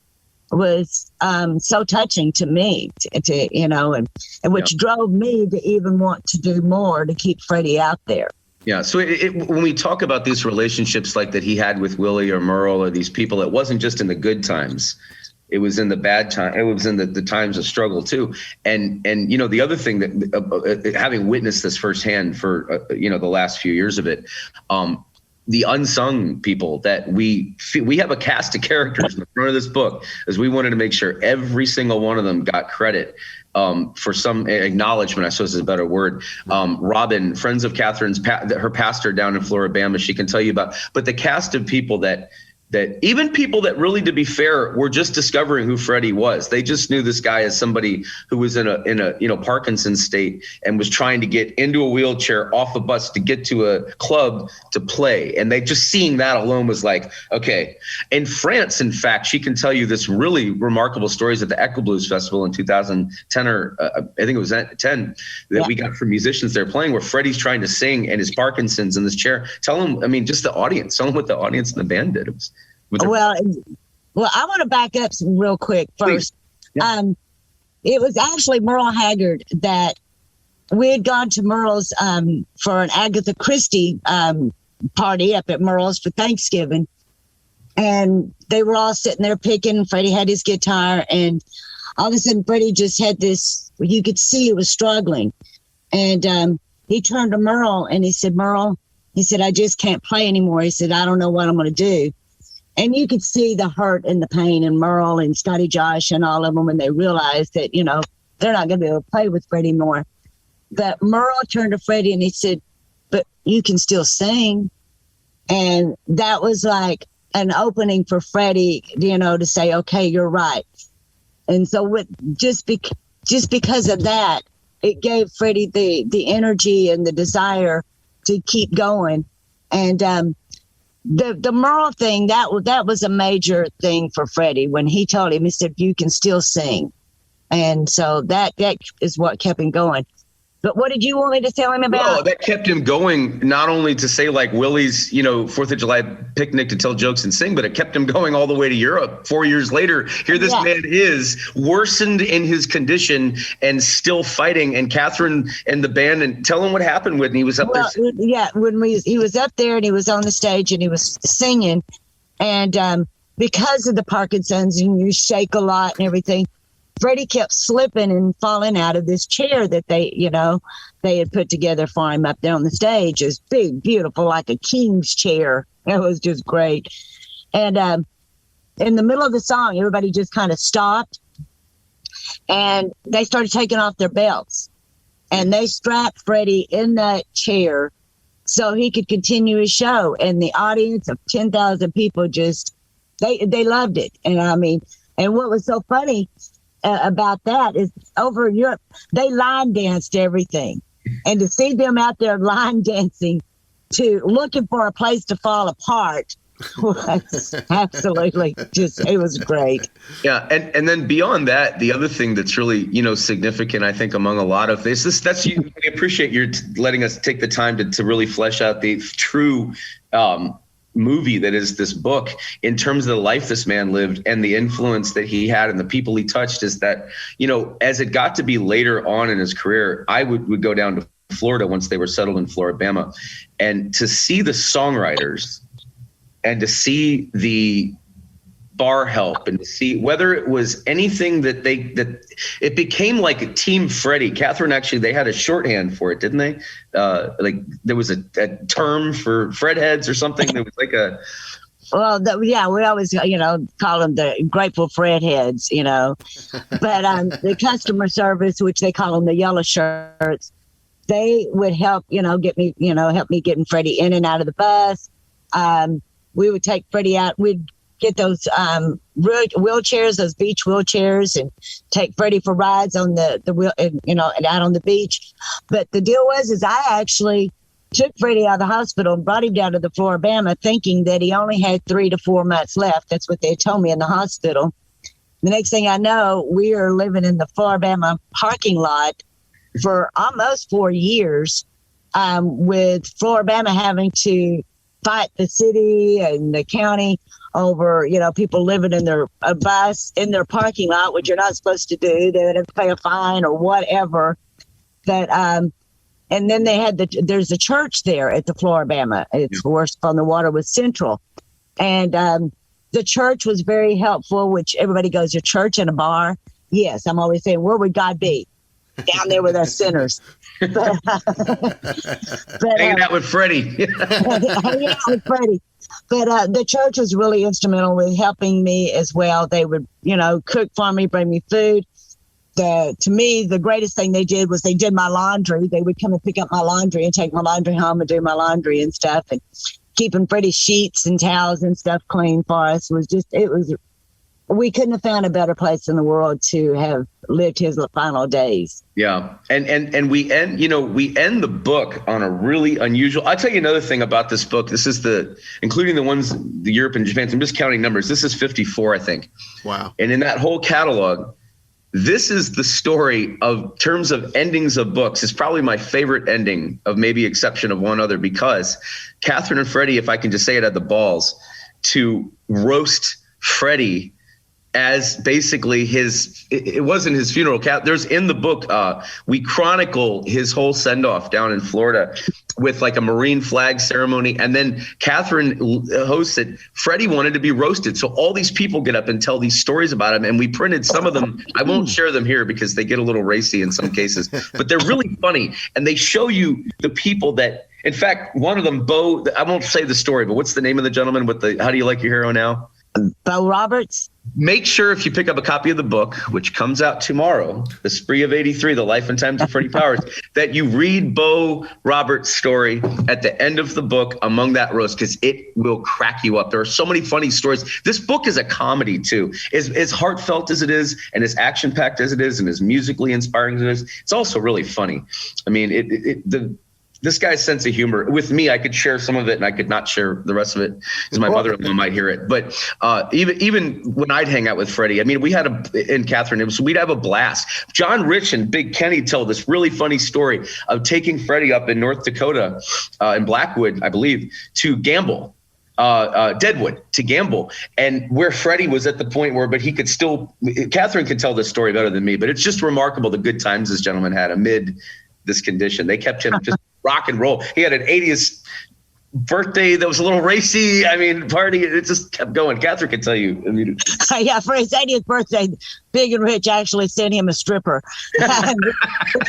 was so touching to me, and which drove me to even want to do more to keep Freddy out there.
Yeah. So when we talk about these relationships like that he had with Willie or Merle or these people, it wasn't just in the good times. It was in the bad time. It was in the times of struggle too. And the other thing that having witnessed this firsthand for the last few years of it, the unsung people that we have a cast of characters in the front of this book, as we wanted to make sure every single one of them got credit for some acknowledgement, I suppose is a better word. Robin, friends of Catherine's, her pastor down in Floribama, she can tell you about, but the cast of people that even people that really, to be fair, were just discovering who Freddy was. They just knew this guy as somebody who was in a Parkinson's state and was trying to get into a wheelchair off a bus to get to a club to play. And they just seeing that alone was like, okay. In France, in fact, she can tell you this really remarkable stories at the Echo Blues Festival in 2010 or I think it was 10 that we got from musicians there playing, where Freddy's trying to sing and his Parkinson's in this chair. Tell them, just the audience, tell them what the audience and the band did. It was
Well, I want to back up real quick first. Yeah. It was actually Merle Haggard that we had gone to Merle's for an Agatha Christie party up at Merle's for Thanksgiving. And they were all sitting there picking. Freddie had his guitar, and all of a sudden Freddie just had this, you could see he was struggling. And he turned to Merle and he said, Merle, he said, I just can't play anymore. He said, I don't know what I'm going to do. And you could see the hurt and the pain in Merle and Scotty Josh and all of them when they realized that, they're not going to be able to play with Freddie more. But Merle turned to Freddie and he said, but you can still sing. And that was like an opening for Freddie, to say, okay, you're right. And so just because of that, it gave Freddie the energy and the desire to keep going. And, the Merle thing, that was a major thing for Freddie when he told him, he said, you can still sing. And so that is what kept him going. But what did you want me to tell him about?
Well, that kept him going, not only to say like Willie's, 4th of July picnic to tell jokes and sing, but it kept him going all the way to Europe. 4 years later, here this man is worsened in his condition and still fighting. And Catherine and the band, and tell him what happened when he was up there.
Yeah, he was up there and he was on the stage and he was singing. And because of the Parkinson's and you shake a lot and everything, Freddie kept slipping and falling out of this chair that they had put together for him up there on the stage. It was big, beautiful, like a king's chair. It was just great. And in the middle of the song, everybody just kind of stopped and they started taking off their belts. And they strapped Freddie in that chair so he could continue his show. And the audience of 10,000 people they loved it. And what was so funny about that is over in Europe, they line danced everything. And to see them out there line dancing to looking for a place to fall apart was absolutely it was great.
Yeah. And then beyond that, the other thing that's really, significant, I think, among a lot of this, I appreciate your letting us take the time to really flesh out the true movie that is this book in terms of the life this man lived and the influence that he had and the people he touched, is that, as it got to be later on in his career, I would go down to Florida once they were settled in Floribama, and to see the songwriters and to see the bar help and to see whether it was anything that it became like a Team Freddy. Catherine, actually, they had a shorthand for it, didn't they? Like there was a term for Fred heads or something. There was like a.
Well, we always, call them the Grateful Fred heads, but the customer service, which they call them the yellow shirts, they would help, get me, help me getting Freddie in and out of the bus. We would take Freddie out. We'd get those wheelchairs, those beach wheelchairs, and take Freddie for rides on the wheel, and out on the beach. But the deal is I actually took Freddie out of the hospital and brought him down to the Floribama, thinking that he only had 3 to 4 months left. That's what they told me in the hospital. The next thing I know, we are living in the Floribama parking lot for almost 4 years, with Floribama having to fight the city and the county over, people living in their bus in their parking lot, which you're not supposed to do. They would have to pay a fine or whatever. But and then they had there's a church there at the Floribama. It's worse on the water with Central, and the church was very helpful. Which everybody goes, your church and a bar? Yes, I'm always saying, where would God be? Down there with us sinners. But
hanging out with Freddie.
Hanging out with Freddie. But the church was really instrumental with helping me as well. They would, cook for me, bring me food. To me, the greatest thing they did was they did my laundry. They would come and pick up my laundry and take my laundry home and do my laundry and stuff. And keeping Freddie's sheets and towels and stuff clean for us we couldn't have found a better place in the world to have lived his final days.
Yeah. And we end the book on a really unusual. I'll tell you another thing about this book. This is including the ones, the Europe and Japan. I'm just counting numbers. This is 54, I think.
Wow.
And in that whole catalog, this is the story of terms of endings of books. It's probably my favorite ending, of maybe exception of one other, because Catherine and Freddie, if I can just say it, had the balls to roast Freddie as basically it wasn't his funeral. There's in the book, we chronicle his whole send-off down in Florida with like a Marine flag ceremony. And then Catherine hosted. Freddie wanted to be roasted. So all these people get up and tell these stories about him. And we printed some of them. I won't share them here because they get a little racy in some cases, but they're really funny. And they show you the people that, in fact, one of them, Bo, I won't say the story, but what's the name of the gentleman with How Do You Like Your Hero Now?
Bo Roberts.
Make sure if you pick up a copy of the book, which comes out tomorrow, The Spree of 83, The Life and Times of Freddie Powers, that you read Bo Roberts' story at the end of the book among that roast, because it will crack you up. There are so many funny stories. This book is a comedy, too. As heartfelt as it is, and as action-packed as it is, and as musically inspiring as it is, it's also really funny. I mean, this guy's sense of humor, with me, I could share some of it and I could not share the rest of it because my mother-in-law might hear it. But even when I'd hang out with Freddie, I mean, we'd have a blast. John Rich and Big Kenny tell this really funny story of taking Freddie up in North Dakota, in Blackwood, I believe, to gamble. Deadwood to gamble, and where Freddie was at the point where, but he could still, Catherine can tell this story better than me, but it's just remarkable the good times this gentleman had amid this condition. They kept him just rock and roll. He had an 80th birthday that was a little racy. I mean, party, it just kept going. Catherine can tell you. I mean,
yeah, for his 80th birthday, Big and Rich actually sent him a stripper.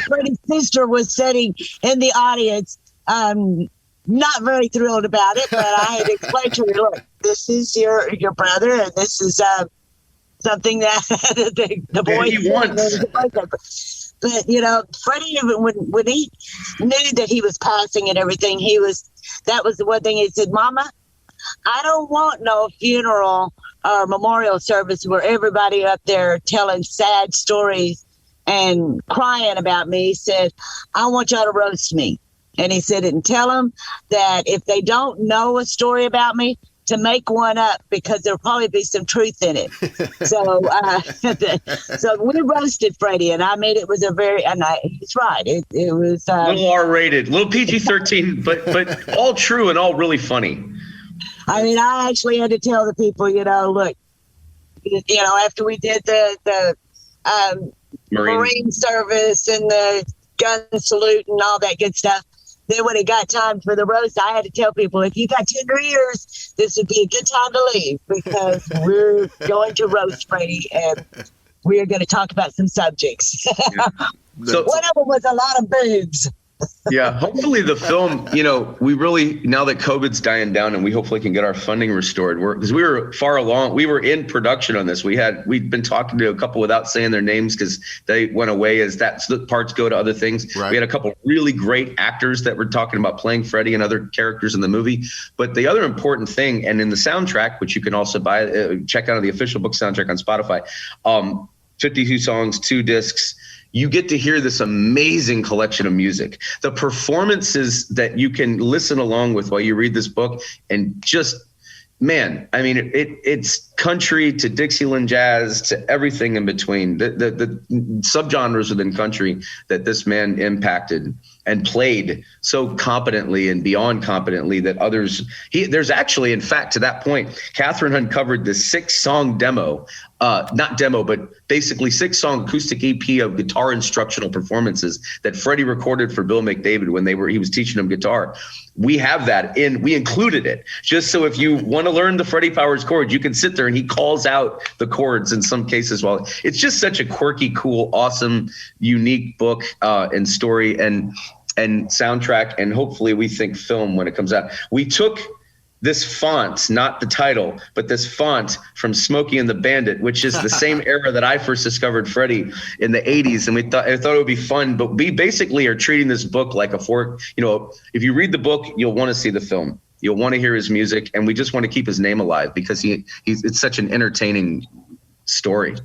Freddie's sister was sitting in the audience, not very thrilled about it, but I had explained to her, look, this is your brother, and this is something that the boy wants. But, Freddie, when he knew that he was passing and everything, that was the one thing he said, Mama, I don't want no funeral or memorial service where everybody up there telling sad stories and crying about me. He said, I want y'all to roast me. And he said, and tell them that if they don't know a story about me, to make one up, because there'll probably be some truth in it. So so we roasted Freddie, and I made it was he's right. It was
a little R-rated, little PG-13, but all true and all really funny.
I mean, I actually had to tell the people, look, after we did the Marine service and the gun salute and all that good stuff, then when it got time for the roast, I had to tell people, if you got tender ears, this would be a good time to leave because we're going to roast Freddy and we're going to talk about some subjects.
Yeah. So
one of them was a lot of boobs.
Yeah, hopefully the film, we really, now that COVID's dying down and we hopefully can get our funding restored, because we were far along, we were in production on this. We'd been talking to a couple without saying their names because they went away as that parts go to other things. Right. We had a couple really great actors that were talking about playing Freddy and other characters in the movie. But the other important thing, and in the soundtrack, which you can also buy, check out on the official book soundtrack on Spotify, 52 songs, 2 discs. You get to hear this amazing collection of music. The performances that you can listen along with while you read this book, and just, man, I mean, it's country to Dixieland jazz to everything in between. The subgenres within country that this man impacted and played so competently and beyond competently that others, there's actually, in fact, to that point, Catherine uncovered the 6-song demo, not demo, but basically 6-song acoustic EP of guitar instructional performances that Freddie recorded for Bill McDavid when he was teaching him guitar. We have that we included it just so if you want to learn the Freddie Powers chords, you can sit there and he calls out the chords in some cases. Well, it's just such a quirky, cool, awesome, unique book and story and soundtrack, and hopefully we think film when it comes out. We took this font, not the title, but this font from Smokey and the Bandit, which is the same era that I first discovered Freddy in the 80s. And I thought it would be fun, but we basically are treating this book like a fork. If you read the book, you'll want to see the film. You'll want to hear his music. And we just want to keep his name alive because it's such an entertaining story.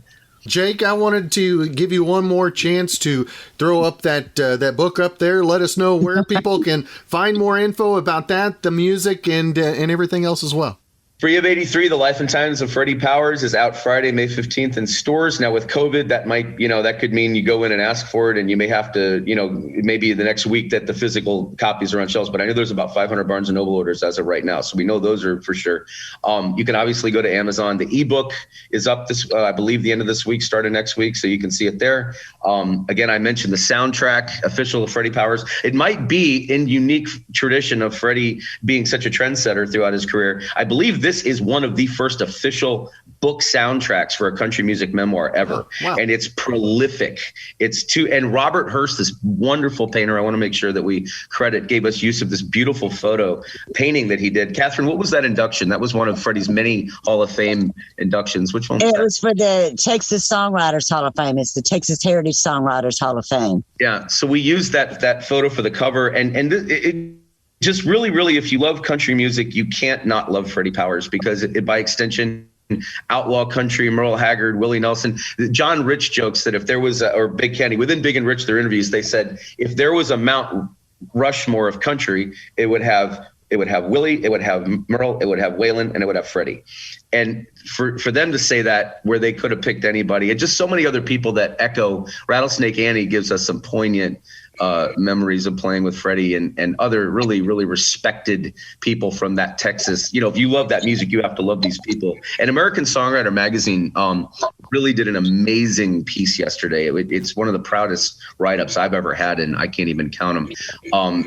Jake, I wanted to give you one more chance to throw up that book up there. Let us know where people can find more info about that, the music, and everything else as well.
Free of 83, The Life and Times of Freddy Powers is out Friday, May 15th in stores. Now with COVID, that might, that could mean you go in and ask for it and you may have to, maybe the next week that the physical copies are on shelves, but I know there's about 500 Barnes & Noble orders as of right now. So we know those are for sure. You can obviously go to Amazon. The ebook is up this, I believe the end of this week, started next week. So you can see it there. Again, I mentioned the soundtrack, official of Freddy Powers. It might be in unique tradition of Freddy being such a trendsetter throughout his career. I believe this is one of the first official book soundtracks for a country music memoir ever. Wow. And it's prolific. And Robert Hurst, this wonderful painter, I want to make sure that we credit, gave us use of this beautiful photo painting that he did. Catherine, what was that induction? That was one of Freddie's many Hall of Fame inductions. Which one was that? It
was for the Texas Songwriters Hall of Fame. It's the Texas Heritage Songwriters Hall of Fame.
Yeah. So we used that photo for the cover, and it just really, really, if you love country music, you can't not love Freddie Powers because it by extension, outlaw country, Merle Haggard, Willie Nelson. John Rich jokes that if there was or Big Candy, within Big and Rich, their interviews, they said if there was a Mount Rushmore of country, it would have Willie, it would have Merle, it would have Waylon, and it would have Freddie. And for them to say that where they could have picked anybody, and just so many other people that echo, Rattlesnake Annie gives us some poignant memories of playing with Freddie and other really, really respected people from that Texas. If you love that music, you have to love these people. And American Songwriter Magazine really did an amazing piece yesterday. It's one of the proudest write-ups I've ever had, and I can't even count them.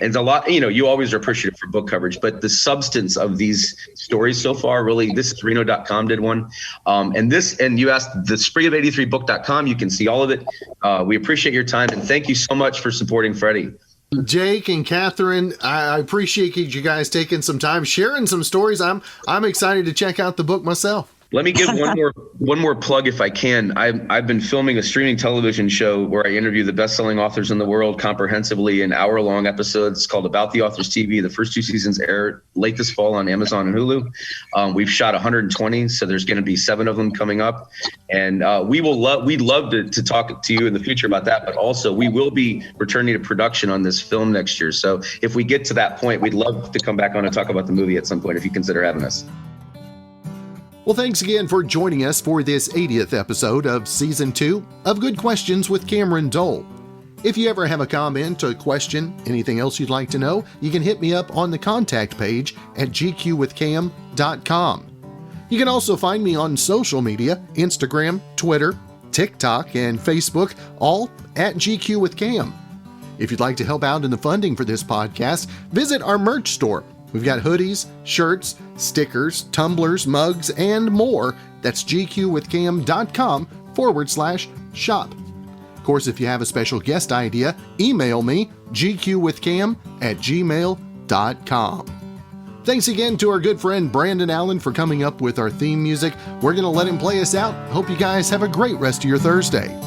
And a lot, you always are appreciative for book coverage, but the substance of these stories so far, really, this is Reno.com did one. And you asked the spring-of-83book.com. You can see all of it. We appreciate your time, and thank you so much for supporting Freddie.
Jake and Catherine, I appreciate you guys taking some time, sharing some stories. I'm excited to check out the book myself.
Let me give one more plug if I can. I've been filming a streaming television show where I interview the best-selling authors in the world comprehensively in hour-long episodes called About the Authors TV. The first 2 seasons air late this fall on Amazon and Hulu. We've shot 120, so there's going to be 7 of them coming up. And we'd love to talk to you in the future about that, but also we will be returning to production on this film next year. So if we get to that point, we'd love to come back on and talk about the movie at some point if you consider having us.
Well, thanks again for joining us for this 80th episode of Season 2 of Good Questions with Cameron Dole. If you ever have a comment, a question, anything else you'd like to know, you can hit me up on the contact page at gqwithcam.com. You can also find me on social media, Instagram, Twitter, TikTok, and Facebook, all at GQ with Cam. If you'd like to help out in the funding for this podcast, visit our merch store. We've got hoodies, shirts, stickers, tumblers, mugs, and more. That's gqwithcam.com/shop. Of course, if you have a special guest idea, email me, gqwithcam@gmail.com. Thanks again to our good friend Brandon Allen for coming up with our theme music. We're going to let him play us out. Hope you guys have a great rest of your Thursday.